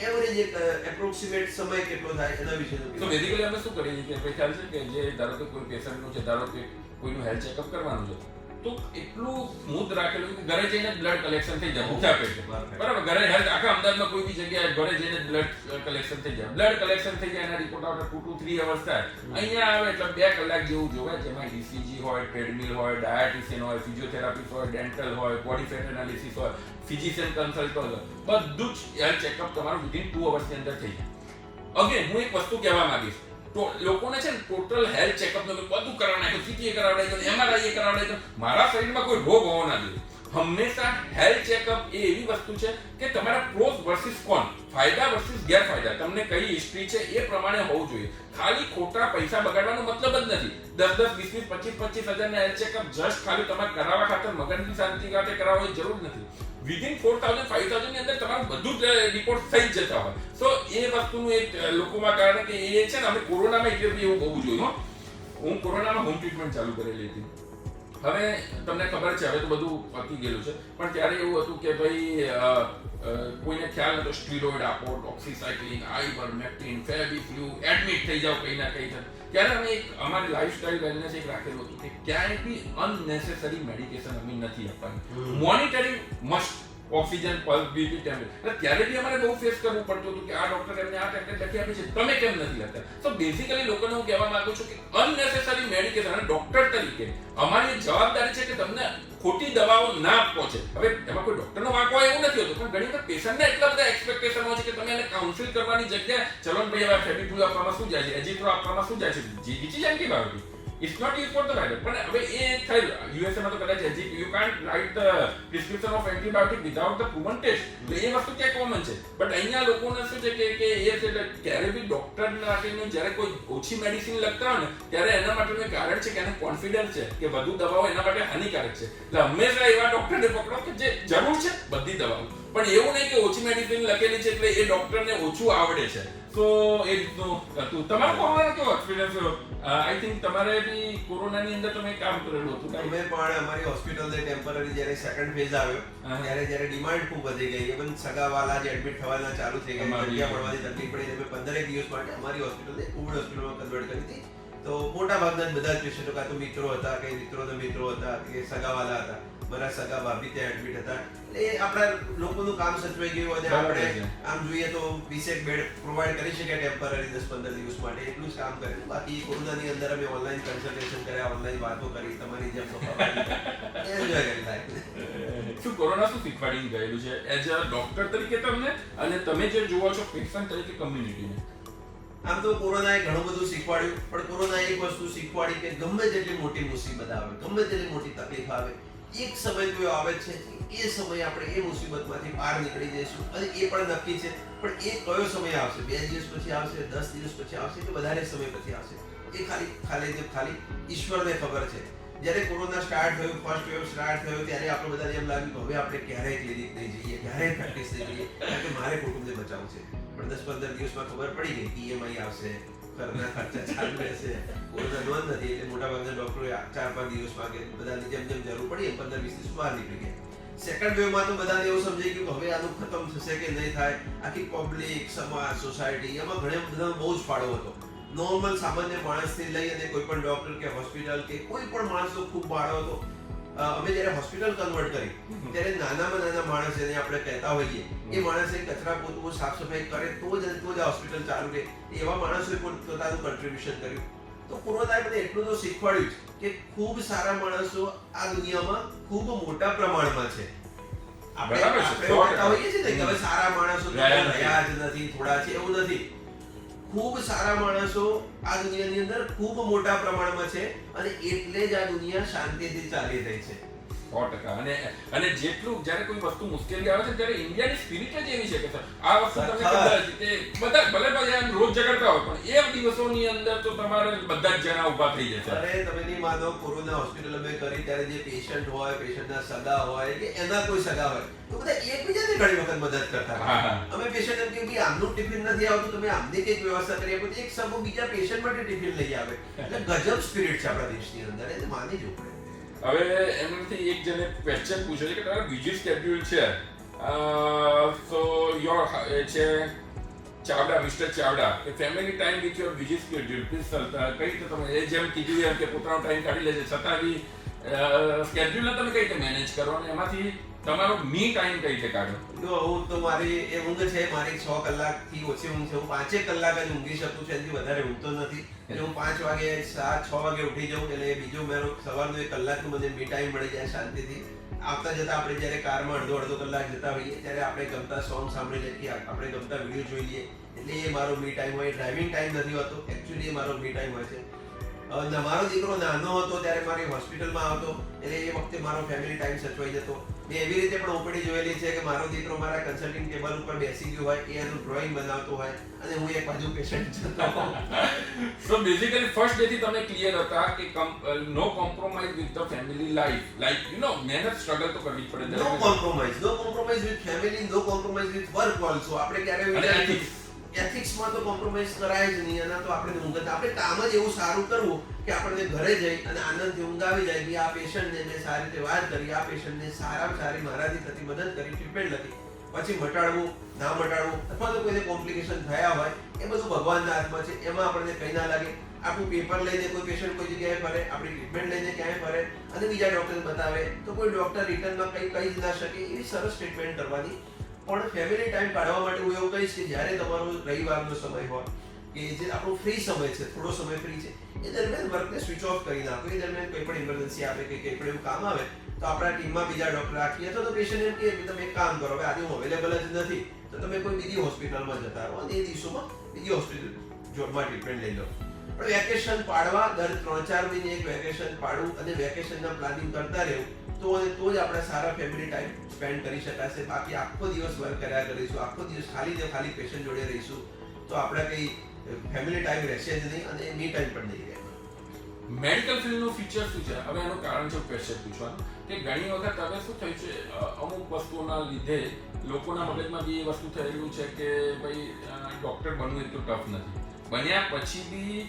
એવરેજ એક એપ્રોક્સિમેટ સમય કેટલો થાય એના વિશે. તો બેઝિકલી અમે શું કરીએ છીએ કે ખ્યાલ છે કે જે ધારો કે કોઈ પેશન્ટનું છે, ધારો કે કોઈનું હેલ્થ ચેકઅપ કરવાનું છે, તો એટલું સ્મૂથ રાખેલું કે ઘરે જઈને બ્લડ કલેક્શન થઈ જાય ભૂખ્યા પેટે. બરાબર, ઘરે હેલ્થ આખા અમદાવાદમાં કોઈ બી જગ્યાએ ઘરે જઈને બ્લડ કલેક્શન થઈ જાય. બ્લડ કલેક્શન થઈ જાય, એના રિપોર્ટ આવતા 2 to 3 અવર્સ થાય. અહીંયા આવે એટલે 2 કલાક જેવું જોવે, જેમાં ECG હોય, ટ્રેડમિલ હોય, ડાયાટિશિયન હોય, ફિઝિયોથેરાપિસ્ટ હોય, ડેન્ટલ હોય, બોડી ફેટ એનાલિસિસ હોય, ફિઝિશિયન કન્સલ્ટ હોય, બધું જ હેલ્થ ચેકઅપ તમારું વિધિન 2 અવર્સની અંદર થઈ જાય. અગેન હું એક વસ્તુ કહેવા માંગીશ, તો લોકોને છે ને ટોટલ હેલ્થ ચેકઅપ નું બધું કરાવી નાખ્યું, CT કરાવડાવી દો, MRI કરાવડાવી દો. મારા શરીરમાં કોઈ રોગ હોવો ના જોઈએ. હંમેશા હેલ્થ ચેકઅપ એ એવી વસ્તુ છે કે તમારા પ્રોસ વર્સિસ કોન, ફાયદા વર્સિસ ગેરફાયદા, તમને કઈ હિસ્ટ્રી છે એ પ્રમાણે હોવું જોઈએ. ખાલી ખોટા પૈસા બગાડવાનો મતલબ જ નથી. 10, 20, 25 હજારના હેલ્થ ચેકઅપ જસ્ટ ખાલી તમારે કરાવવા ખાતર, મગજની શાંતિ ખાતે કરાવવાની જરૂર નથી. વિધિન 4,000, 5,000 ની અંદર તમારું બધું જ રિપોર્ટ થઈ જ જતા હોય. સો એ વસ્તુનું એક લોકોમાં કારણ કે એ છે ને, અમે કોરોનામાં એટલે એવું બહુ જોયું. હું કોરોનામાં હોમ ટ્રીટમેન્ટ ચાલુ કરેલી હતી. હવે તમને ખબર છે હવે તો બધું પતી ગયેલું છે, પણ ત્યારે એવું હતું કે ભાઈ કોઈને ખ્યાલ નતો, સ્ટીરોઇડ આપો, ડોક્સીસાઇક્લિન, આઇવરમેક્ટિન, ફેવિફ્લુ, એડમિટ થઈ જાવ કંઈ ના કંઈ. ત્યારે અમે એક અમારી લાઈફસ્ટાઈલ વેલનેસ એક રાખેલું હતું કે ક્યાંય બી અનનેસેસરી મેડિકેશન અમે નથી આપવાની. Monitoring must, oxygen, pulse, BP, temperature. ત્યારે બી અમારે બહુ ફેસ કરવું પડતું હતું કે આ ડોક્ટર એમને આ ટેબ્લેટ લખી આપી છે, તમે કેમ નથી લેતા? તો બેઝિકલી લોકોને હું કહેવા માંગુ છું કે અનનેસેસરી મેડિકેશન, અને ડોક્ટર તરીકે અમારી જવાબદારી છે કે તમને ખોટી દવાઓ ના આપવો છે. હવે એમાં કોઈ ડોક્ટરનો વાંક હોય એવું નથી હોતું, પણ ઘણી વખત પેશન્ટને એટલા બધા એક્સપેક્ટેશન હોય છે કે તમે એને કાઉન્સિલ કરવાની જગ્યાએ ચલો ભાઈ હવે ફેવિફ્લુ આપવામાં શું જાય છે, એજિથ્રો આપવામાં શું જાય છે, જીજી જેમ કે ભાવતી it's not use for the virus. પણ હવે એ થયેલ યુએસએ માં તો કદાચ you can't write the prescription of antibiotic without the proven test. તો એ વસ્તુ ક્યાં કોમન છે. બટ અહીંયા લોકોને શું છે કે એ છે ક્યારે બી ડોક્ટર માટેનું જ્યારે કોઈ ઓછી મેડિસિન લખતા હોય ને ત્યારે એના માટેનું એક કારણ છે કે એને કોન્ફિડન્સ છે કે વધુ દવાઓ એના માટે હાનિકારક છે. એટલે હંમેશા એવા ડોક્ટરને પકડો કે જે જરૂર છે બધી દવાઓ, પણ એવું નહીં કે ઓછી મેડિસિન લખેલી છે એટલે એ ડોક્ટરને ઓછું આવડે છે. તો એ રીતનું હતું. તમારો કોરોના કેવો એક્સપિરિયન્સ રહ્યો? આઈ થિંક તમારે બી કોરોનાની અંદર તમે કામ કરેલું હતું. અમે પણ અમારી હોસ્પિટલને ટેમ્પરરી જ્યારે સેકન્ડ ફેઝ આવ્યો ત્યારે જ્યારે ડિમાન્ડ ખૂબ વધી ગઈ, ઇવન સગાવાલા જે એડમિટ થવાના ચાલુ થઈ ગયા, જગ્યા મળવાની તકલીફ પડી, અમે 15 દિવસ માટે અમારી હોસ્પિટલને કોવિડ હોસ્પિટલમાં કન્વર્ટ કરી હતી. તો મોટા ભાગના બધા જ પેશન્ટો કાં તો મિત્રો હતા, કે મિત્રોના મિત્રો હતા, કે સગાવાલા હતા. મારા સગા ભાભી ત્યાં એડમિટ હતા. એટલે આપણા લોકોનું કામ સચવાઈ ગયું અને આપણે આમ જોઈએ તો 20 બેડ પ્રોવાઈડ કરી શકીએ ટેમ્પરરી 10-15 દિવસ માટે, એટલું જ કામ કરેલું. બાકી કોરોનાની અંદર અમે ઓનલાઈન કન્સલ્ટેશન કર્યા, ઓનલાઈન વાતો કરી, તમારી જેમ એન્જોય કરી લાઈફ. શું કોરોના શું શીખવાડી ગયેલું છે એઝ અ ડોક્ટર તરીકે તમને, અને તમે જે જુઓ છો પેશન્ટ તરીકે કમ્યુનિટીને? આમ તો કોરોનાએ ઘણું બધું શીખવાડ્યું, પણ કોરોના એક વસ્તુ શીખવાડી કે ગમે તેટલી મોટી મુસીબત આવે, ગમે તેટલી મોટી તકલીફ આવે, એક સમય કોઈ આવે છે એ સમયે આપણે એ મુસીબતમાંથી બહાર નીકળી જઈશું. અને એ પણ નક્કી છે, પણ એ કયો સમય આવશે, 2 દિવસ પછી આવશે, 10 દિવસ પછી આવશે, કે વધારે સમય પછી આવશે, એ ખાલી ઈશ્વરને ખબર છે. જ્યારે કોરોના સ્ટાર્ટ થયું, ફર્સ્ટ વેવ સ્ટાર્ટ થયો, ત્યારે આપણે બધાને એમ લાગ્યું કે હવે આપણે ક્યારેય ક્લિનિક નહીં જઈએ, ક્યારેય પ્રેક્ટિસ નહીં જઈએ, કારણ કે મારે કુટુંબને બચાવવું છે. પણ 10-15 દિવસમાં ખબર પડી ગઈ કે EMI આવશે, ઘરના ખર્ચા ચાલુ રહેશે, કોરોના નોંધ નથી, એટલે મોટાભાગના ડોક્ટરોએ 4-5 દિવસમાં કે બધાની જેમ જરૂર પડી 15-20 દિવસ બહાર નીકળી ગયા. સેકન્ડ વેવમાં તો બધાને એવું સમજાઈ ગયું કે હવે આનું ખતમ થશે કે નહીં થાય. આખી પબ્લિક, સમાજ, સોસાયટી, એમાં ઘણા બધાનો બહુ જ ફાળો હતો. નોર્મલ સામાન્ય માણસથી લઈ અને કોઈ પણ ડોક્ટર કે હોસ્પિટલ કે કોઈ પણ માણસનો ખૂબ ફાળો હતો. અમે જ્યારે હોસ્પિટલ કન્વર્ટ કરી ત્યારે નાનામાં નાના માણસ જેને આપણે કહેતા હોઈએ, એ માણસે કચરા પોતું સાફ સફાઈ કરે તો જ આ હોસ્પિટલ ચાલુ રહે, એવા માણસોએ પણ પોતાનું કન્ટ્રીબ્યુશન કર્યું. તો કોરોનાએ મને એટલું તો શીખવાડ્યું કે ખૂબ સારા માણસો આ દુનિયામાં ખૂબ મોટા પ્રમાણમાં છે. આપણે કહેતા હોઈએ છીએ ને કે હવે સારા માણસો રહ્યા જ નથી, થોડા છે, એવું નથી. ખૂબ સારા માણસો આ દુનિયાની અંદર ખૂબ મોટા પ્રમાણમાં છે, અને એટલે જ આ દુનિયા શાંતિથી ચાલી રહી છે. 100%. અને જેટલું જ્યારે કોઈ વસ્તુ મુશ્કેલી આવે છે ત્યારે ઇન્ડિયાની સ્પિરિટ જ એવી છે કે આ વસ્તુ તમે કદાચ કે બધા ભલે ભલે રોજ ઝઘડતા હોય પણ એ દિવસોની અંદર તો તમારે બધા જ જણા ઊભા થઈ જશે. અરે તમે નહીં માનો, કોરોના હોસ્પિટલ અમે કરી ત્યારે જે પેશન્ટ હોય, પેશન્ટના સગા હોય કે એના કોઈ સગા હોય, તો બધા એકબીજાને ઘણી વખત મદદ કરતા. અમે પેશન્ટ એમ કે ભાઈ આમનું ટિફિન નથી આવતું, તમે આમની કંઈક વ્યવસ્થા કરી આપો, એક સમૂહ બીજા પેશન્ટ માટે ટિફિન લઈ આવે. એટલે ગજબ સ્પિરિટ છે આપણા દેશની અંદર, એટલે માની જવું પડે. હવે એમનાથી એક જણે ક્વેશ્ચન પૂછ્યો છે કે તમારું બીજી શેડ્યુલ છે, સો યોર છે ચાવડા, મિસ્ટર ચાવડા, કે ફેમિલી ટાઈમ વિથ યોર બીજી શેડ્યુલ પ્લીઝ કઈ રીતે તમે એ જેમ કીધું એમ કે પોતાનો ટાઈમ કાઢી લે છે, છતાં બી શેડ્યુલને તમે કઈ રીતે મેનેજ કરો અને એમાંથી તમારો મી ટાઈમ કઈ રીતે કાઢો? જો હું તો મારી એ ઊંઘ છે, મારી 6 કલાકથી ઓછી ઊંઘ છે. હું 5 કલાક જ ઊંઘી શકું છું, એનાથી વધારે ઊંઘતો નથી. એટલે હું 5 વાગે 6 વાગે ઉઠી જાઉં, એટલે બીજો મારો સવારનો 1 કલાકનો મને મી ટાઈમ મળી જાય શાંતિથી. આવતા જતા આપણે જ્યારે કારમાં અડધો કલાક જતા હોઈએ ત્યારે આપણે ગમતા સોંગ સાંભળી લઈએ, આપણે ગમતા વિડીયો જોઈ લઈએ, એટલે એ મારો મી ટાઈમ હોય. ડ્રાઇવિંગ ટાઈમ નથી હોતો, એકચ્યુઅલી એ મારો મી ટાઈમ હોય છે. મારો દીકરો નાનો હતો ત્યારે મારી હોસ્પિટલમાં આવતો, એટલે એ વખતે મારો ફેમિલી ટાઈમ સચવાઈ જતો. મેં એવી રીતે પણ ઓપીડી જોયેલી છે કે મારો દીકરો મારા કન્સલ્ટિંગ ટેબલ ઉપર બેસી ગયો હોય, એ એનું ડ્રોઈંગ બનાવતો હોય અને હું એક બાજુ પેશન્ટ જતો હોઉં. સો બેઝિકલી ફર્સ્ટ ડે થી તમે ક્લિયર હતા કે no compromise with the family life, like you know મહેનત સ્ટ્રગલ તો કરવી પડે. No compromise with family, no compromise with work also. આપણે ક્યારે એથિક્સમાં તો કોમ્પ્રોમાઇઝ કરાય જ નહીં. એના તો આપણે ઊંઘ, આપણે કામ જ એવું સારું કરવું કે આપણને ઘરે જઈ અને આનંદથી ઊંઘ આવી જાય કે આ પેશન્ટને મેં સારી રીતે વાત કરી, આ પેશન્ટને સારામાં સારી મારાથી થતી મદદ કરી, ટ્રીટમેન્ટ લખી, પછી મટાડવું ના મટાડવું અથવા તો કોઈને કોમ્પ્લિકેશન થયા હોય એ બધું ભગવાનના હાથમાં છે. એમાં આપણને કંઈ ના લાગે. આપણું પેપર લઈને કોઈ પેશન્ટ કોઈ જગ્યાએ ફરે, આપણી ટ્રીટમેન્ટ લઈને ક્યાંય ફરે અને બીજા ડોક્ટરને બતાવે તો કોઈ ડોક્ટર રિટર્નમાં કંઈ કહી જ ના શકે. એવી સરસ ટ્રીટમેન્ટ કરવાની. પણ ફેમિલી ટાઈમ કાઢવા માટે હું એવું કહીશ કે જ્યારે તમારો રવિવારનો સમય હોય કે જે આપણો ફ્રી સમય છે, થોડો સમય ફ્રી છે, એ દરમિયાન વર્કને સ્વિચ ઓફ કરી નાખો. એ દરમિયાન કોઈ પણ ઇમરજન્સી આવે કે કંઈ પણ એવું કામ આવે તો આપણા ટીમમાં બીજા ડોક્ટર રાખીએ, અથવા તો પેશન્ટ એમ કે તમે એક કામ કરો, હવે આજે હું અવેલેબલ જ નથી તો તમે કોઈ બીજી હોસ્પિટલમાં જતા રહો અને એ દિવસોમાં બીજી હોસ્પિટલમાં ટ્રીટમેન્ટ લઈ લો. પણ વેકેશન પાડવા દર 3-4 મહિને એક વેકેશન પાડવું અને વેકેશનના પ્લાનિંગ કરતા રહેવું તો જ આપણે સારા ફેમિલી ટાઈમ સ્પેન્ડ કરી શકાશે. બાકી આખો દિવસ વર્ક કર્યા કરીશું, આખો દિવસ ખાલી ને ખાલી પેશન્ટ જોડે રહીશું તો આપણે કઈ ફેમિલી ટાઈમ રહેશે જ નહીં અને મી ટાઈમ પણ નહીં રહે. મેડિકલ ફિલ્ડનું ફીચર શું છે? હવે એનું કારણ છે ક્વેશ્ચન પૂછવાનું કે ઘણી વખત હવે શું થયું છે, અમુક વસ્તુઓના લીધે લોકોના મગજમાં બી એ વસ્તુ થયેલું છે કે ભાઈ ડોક્ટર બનવું એટલું ટફ નથી, બન્યા પછી બી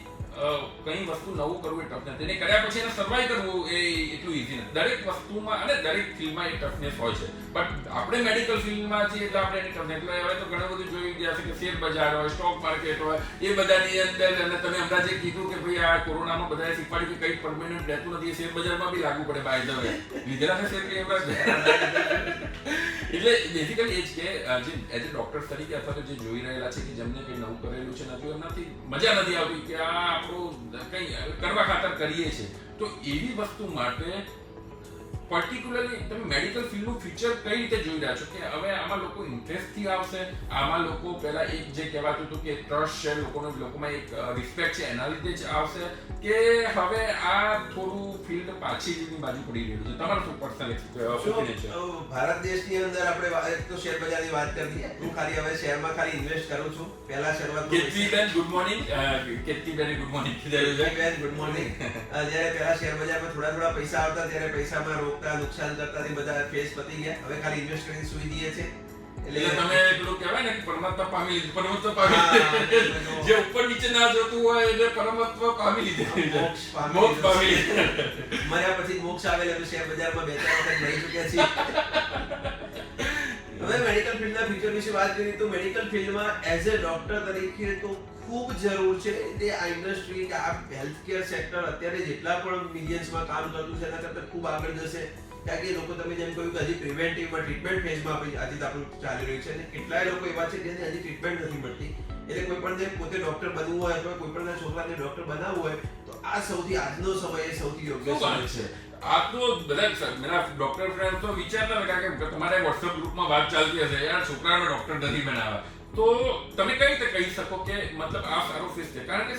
કઈ વસ્તુ નવું કરવું એ ટફ નથી, એને કર્યા પછી એને સર્વાઈવ કરવું એ એટલું ઈઝી નથી. દરેક વસ્તુમાં અને દરેક ફિલ્ડમાં એ ટફનેસ હોય છે, બટ આપણે મેડિકલ ફિલ્ડમાં છીએ એટલે આપણે એની ટફનેસ એટલે હવે તો ઘણું બધું જોઈ ગયા છે કે શેર બજાર હોય, સ્ટોક માર્કેટ હોય, એ બધાની અંદર અને તમે હમણાં જે કીધું કે ભાઈ આ કોરોનામાં બધાએ શીખવાડ્યું કે કંઈ પરમેનન્ટ રહેતું નથી, શેર બજારમાં બી લાગુ પડે બાય ધ વે લીધેલા છે શેર કે એમ એટલે બેઝિકલી એ જ કે જે એઝ એ ડોક્ટર તરીકે અથવા તો જે જોઈ રહેલા છે કે જેમને કંઈ નવું કરેલું છે નથી એમનાથી મજા નથી આવતી કે આ આપણું કંઈ કરવા ખાતર કરીએ છીએ, તો એવી વસ્તુ માટે પર્ટિક્યુલરલી તમે મેડિકલ ફિલ્ડનું ફીચર કઈ રીતે જોઈ રહ્યા છો કે હવે આમાં લોકો ઇન્ટરેસ્ટથી આવશે, આમાં લોકો પહેલા એક જે કહેવાતું હતું કે ટ્રસ્ટ છે લોકોમાં એક રિસ્પેક્ટ છે એના લીધે જ આવશે કે હવે આ થોડું ફિલ્ડ પાછળની બાજુ પડી રહ્યું છે? તમારું શું પર્સનલ ઓપિનિયન છે? ભારત દેશની અંદર આપણે એક તો શેર બજારની વાત કરી દઈએ. હું ખાલી હવે શેરમાં ખાલી ઇન્વેસ્ટ કરું છું. પહેલા શરૂઆતમાં કેતલીબેન ગુડ મોર્નિંગ. કેતલીબેન ગુડ મોર્નિંગ કીધેલું ગુડ મોર્નિંગ. જ્યારે પહેલા શેર બજારમાં થોડા પૈસા આવતા ત્યારે પૈસામાં રોકતા નુકસાન કરતા બધા ફેસ પતી ગયા. હવે ખાલી ઇન્વેસ્ટ કરીને સુઈ દઈએ છે. એટલે તમે પેલું કહેવાય ને કે પરમાત્મા પામી લીધું, જે ઉપર નીચે ના જોતું હોય એટલે પરમાત્મા પામી લીધું, મોક્ષ પામી લીધું. મર્યા પછી મોક્ષ આવે એટલે શેર બજારમાં 2-4 વખત મરી ચૂક્યા છીએ. હવે મેડિકલ ફિલ્ડના ફ્યુચર વિશે વાત કરીએ તો મેડિકલ ફિલ્ડમાં એઝ એ ડોક્ટર તરીકે તો ખૂબ જરૂર છે તે આ ઇન્ડસ્ટ્રી કે આ હેલ્થકેર સેક્ટર અત્યારે જેટલા પણ મિલિયન્સમાં કામ કરતું છે એના કરતાં ખૂબ આગળ જશે. કારણ કે લોકો તમે જેમ કહ્યું કે હજી પ્રિવેન્ટિવમાં ટ્રીટમેન્ટ ફેઝમાં આજે આપણું ચાલી રહ્યું છે અને કેટલાય લોકો એવા છે જેને હજી ટ્રીટમેન્ટ નથી મળતી. એટલે કોઈ પણ પોતે ડોક્ટર બનવું હોય અથવા કોઈ પણ છોકરાને ડોક્ટર બનાવવું હોય તો આ આજનો સમય એ સૌથી યોગ્ય સમય છે. આ તો બધા મેરા ડોક્ટર ફ્રેન્ડ તો વિચારતા હતા કે તમારે WhatsApp ગ્રુપમાં વાત ચાલતી હશે યાર છોકરાનો ડોક્ટર નથી બનાવવા, તો તમે કઈ રીતે કહી શકો કે મતલબ આ સારો ફીસ છે? કારણ કે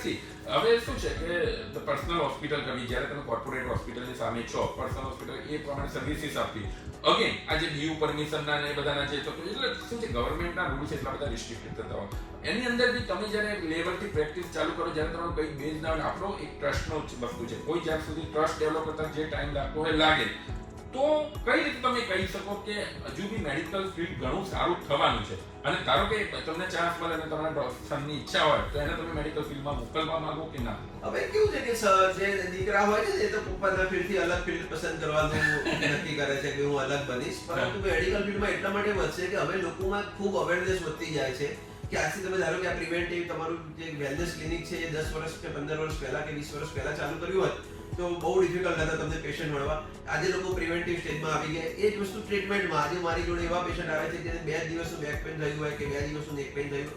હવે શું છે કે પર્સનલ હોસ્પિટલ કરવી, જ્યારે તમે કોર્પોરેટ હોસ્પિટલની સામે છો, પર્સનલ હોસ્પિટલ એ પ્રમાણે સર્વિસીસ આપવી, અગેન આજે બીયુ પરમિશનના ને બધાના જે થતું એટલે શું છે ગવર્મેન્ટના રૂલ્સ એટલા બધા રિસ્ટ્રિક્ટેડ થતા હોય, એની અંદર બી તમે જ્યારે લેવલથી પ્રેક્ટિસ ચાલુ કરો, જ્યારે તમારું કંઈ બેઝ ના હોય, આપણો એક ટ્રસ્ટનો વસ્તુ છે, કોઈ જ્યાં સુધી ટ્રસ્ટ ડેવલપ કરતા જે ટાઈમ લાગતો હોય લાગે, તો કઈ રીતે તમે કહી શકો કે હજુ બી મેડિકલ ફિલ્ડ ઘણું સારું થવાનું છે? અને ધારો કે તમને ચાન્સ મળે અને તમારા સનની ઈચ્છા હોય તો એને તમે મેડિકલ ફિલ્ડમાં મોકલવા માંગો કે ના? હવે કેવું છે કે જે દીકરા હોય છે એ તો પપ્પાના ફિલ્ડથી અલગ ફિલ્ડ પસંદ કરવાનું નક્કી કરે છે કે હું અલગ બનીશ, પરંતુ મેડિકલ ફિલ્ડમાં એટલા માટે વધશે કે હવે લોકોમાં ખૂબ અવેરનેસ વધતી જાય છે કે આજથી તમે ધારો કે આ પ્રિવેન્ટિવ તમારું જે વેલનેસ ક્લિનિક છે એ 10 વર્ષ કે 15 વર્ષ પહેલા કે 20 વર્ષ પહેલા ચાલુ કર્યું હોત તો બહુ ડિફિકલ્ટ હતા તમને પેશન્ટ મળવા. આજે લોકો પ્રિવેન્ટિવ સ્ટેજમાં આવી ગયા. એ જ વસ્તુ ટ્રીટમેન્ટમાં આજે મારી જોડે એવા પેશન્ટ આવે છે જેને 2 દિવસનું બેક પેઇન થયું હોય કે 2 દિવસનું નેક પેઇન થયું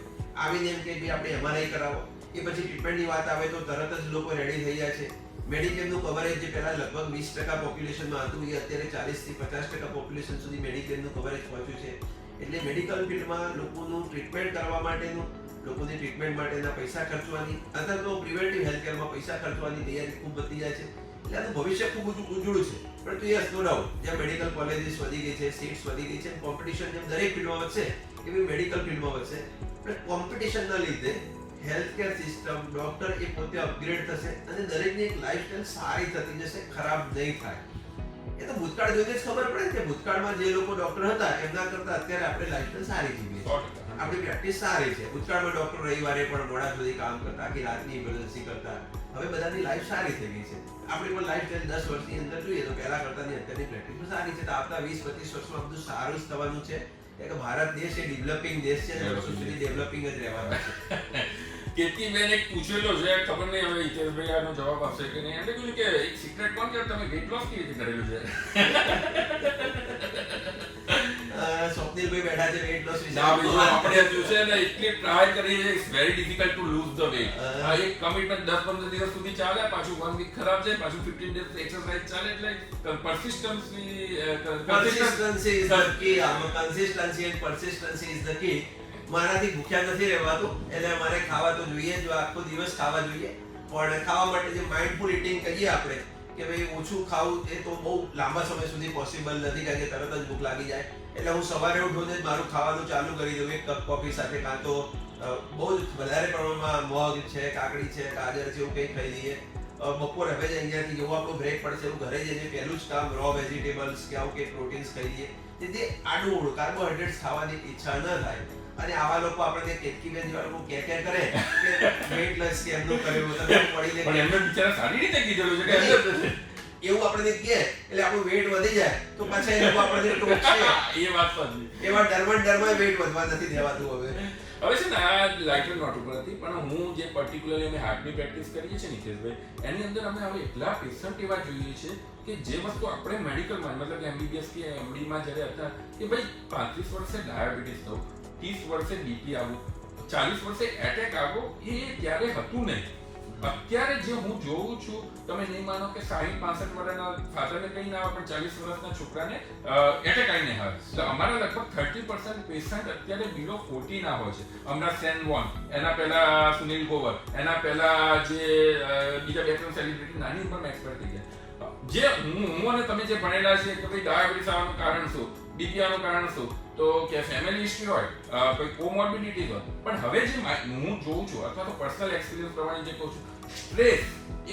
આવીને એમ કે ભાઈ આપણે MRI કરાવો, એ પછી ટ્રીટમેન્ટની વાત આવે તો તરત જ લોકો રેડી થઈ જાય છે. મેડિક્લેમનું કવરેજ જે પહેલા લગભગ 20% પોપ્યુલેશનમાં હતું એ અત્યારે 40 થી 50% પોપ્યુલેશન સુધી મેડિક્લેમનું કવરેજ પહોંચ્યું છે. એટલે મેડિકલ ફિલ્ડમાં લોકોનું ટ્રીટમેન્ટ કરવા માટેનું, લોકોની ટ્રીટમેન્ટ માટેના પૈસા ખર્ચવાની અથવા તો પ્રિવેન્ટિવ હેલ્થકેરમાં પૈસા ખર્ચવાની તૈયારી ખૂબ વધી જાય છે. એટલે આનું ભવિષ્ય ખૂબ ઉજળું છે. પરંતુ યસ નો ડાઉટ જ્યાં મેડિકલ કોલેજીસ વધી ગઈ છે, સીટ્સ વધી ગઈ છે, કોમ્પિટિશન જેમ દરેક ફિલ્ડમાં વધશે એવી મેડિકલ ફિલ્ડમાં વધશે. પણ કોમ્પિટિશનના લીધે હેલ્થકેર સિસ્ટમ, ડોક્ટર એ પોતે અપગ્રેડ થશે અને દરેકની એક લાઈફસ્ટાઈલ સારી થતી જશે, ખરાબ નહીં થાય. એ તો ભૂતકાળ જોઈને જ ખબર પડે કે ભૂતકાળમાં જે લોકો ડોક્ટર હતા એમના કરતા અત્યારે આપણે લાઈફસ્ટાઈલ સારી જીવીએ છીએ, આપણી પ્રેક્ટિસ સારી છે. ભૂતકાળમાં ડોક્ટર રવિવારે પણ મોડા સુધી કામ કરતા, આખી રાતની ઇમરજન્સી કરતા. હવે બધાની લાઈફ સારી થઈ ગઈ છે. આપણી પણ લાઈફસ્ટાઈલ 10 વર્ષની અંદર જોઈએ તો પહેલા કરતાની અત્યારની પ્રેક્ટિસ સારી છે. તો આવતા 20-25 વર્ષમાં બધું સારું જ થવાનું છે. કે ભારત દેશ એ ડેવલપિંગ દેશ છે અને વર્ષો સુધી ડેવલપિંગ જ રહેવાનો છે. કેતલીબેન એક પૂછેલો છે, ખબર નહીં હવે હિતેશભાઈ આનો જવાબ આપશે કે નહીં. એટલે કહ્યું કે એક સિક્રેટ કોણ કે તમે વેટ લોસ કેવી રીતે કરેલું છે? સ્વપ્નિલભાઈ બેઠા છે વેટ લોસ વિશે. ના બીજું આપણે જો છે ને એટલી ટ્રાય કરી છે, it's very difficult to lose the weight. એક કમિટમેન્ટ 10-15 દિવસ સુધી ચાલે, પાછું 1 વીક ખરાબ જાય, પાછું 15 ડેઝ એક્સરસાઇઝ ચાલે. એટલે consistency is the key. Consistency and persistency is the key. મારાથી ભૂખ્યા નથી રહેવાતું, એટલે મારે ખાવા તો જોઈએ જ, આખો દિવસ ખાવા જોઈએ. પણ ખાવા માટે જે માઇન્ડફુલ ઇટિંગ કહીએ આપણે કે ભાઈ ઓછું ખાવું એ તો બહુ લાંબા સમય સુધી પોસિબલ નથી, કારણ કે તરત જ ભૂખ લાગી જાય. એટલે હું સવારે ઉઠું જ મારું ખાવાનું ચાલુ કરી દઉં એક કપ કોફી સાથે, કાં તો બહુ જ વધારે પ્રમાણમાં મગ છે, કાકડી છે, ગાજર છે, એવું કંઈ ખાઈ લઈએ. બપોરે હવે જ અહીંયાથી જેવું આપણું બ્રેક પડશે એવું ઘરે જઈને પહેલું જ કામ રો વેજીટેબલ્સ કે આવું કંઈ પ્રોટીન્સ ખાઈ લઈએ, જેથી આડું કાર્બોહાઈડ્રેટ્સ ખાવાની ઈચ્છા ન થાય. અને આવા લોકો આપણે કેતકીબેન જેવા લોકો કે કરે કે વેઇટ લોસ કેમનું કર્યું તમે પડીને, પણ એમને બિચારા સારી રીતે કીધેલું છે કે એવું આપણે કહે એટલે આપણું વેઇટ વધી જાય તો પાછા એ લોકો આપણે ટોકશે. એ વાત સાચી. એવા ડરમાં વેઇટ વધવા નથી દેવાતું હવે. હવે છે ને આ લાઇટર નોટ ઉપર હતી, પણ હું જે પર્ટિક્યુલરલી અમે હાર્ટની પ્રેક્ટિસ કરીએ છીએ નિકેશભાઈ, એની અંદર અમે હવે એટલા પેશન્ટ એવા જોઈએ છે કે જે વસ્તુ આપણે મેડિકલમાં મતલબ કે MBBS કે MD માં જ્યારે હતા કે ભાઈ 35 વર્ષે ડાયાબિટીસ થવું, 30 વર્ષે બીપી આવવું, 40 વર્ષે એટેક આવવો, એ ત્યારે હતું નહીં. અત્યારે જે હું જોઉં છું, તમે નહીં માનો કે 60-65 વર્ષના ફાધરને કઈ ના આવે પણ 40 વર્ષના છોકરાને એટેક આવીને આવે. તો અમારા લગભગ 30% પેશન્ટ અત્યારે બિલો 40 ના હોય છે. હમણાં સેન વોન, એના પહેલા સુનિલ ગ્રોવર, એના પહેલા જે બીજા 2-3 સેલિબ્રિટી નાની ઉંમરમાં એક્સપાયર થઈ ગયા. જે હું અને તમે જે ભણેલા છે કે ભાઈ ડાયાબિટીસ આવવાનું કારણ શું, બીપી આવવાનું કારણ શું, તો કે ફેમિલી હિસ્ટ્રી હોય, કોઈ કોમોર્બિડિટીઝ હોય, પણ હવે જે હું જોઉં છું અથવા તો પર્સનલ એક્સપિરિયન્સ પ્રમાણે જે કહું છું, સ્ટ્રેસ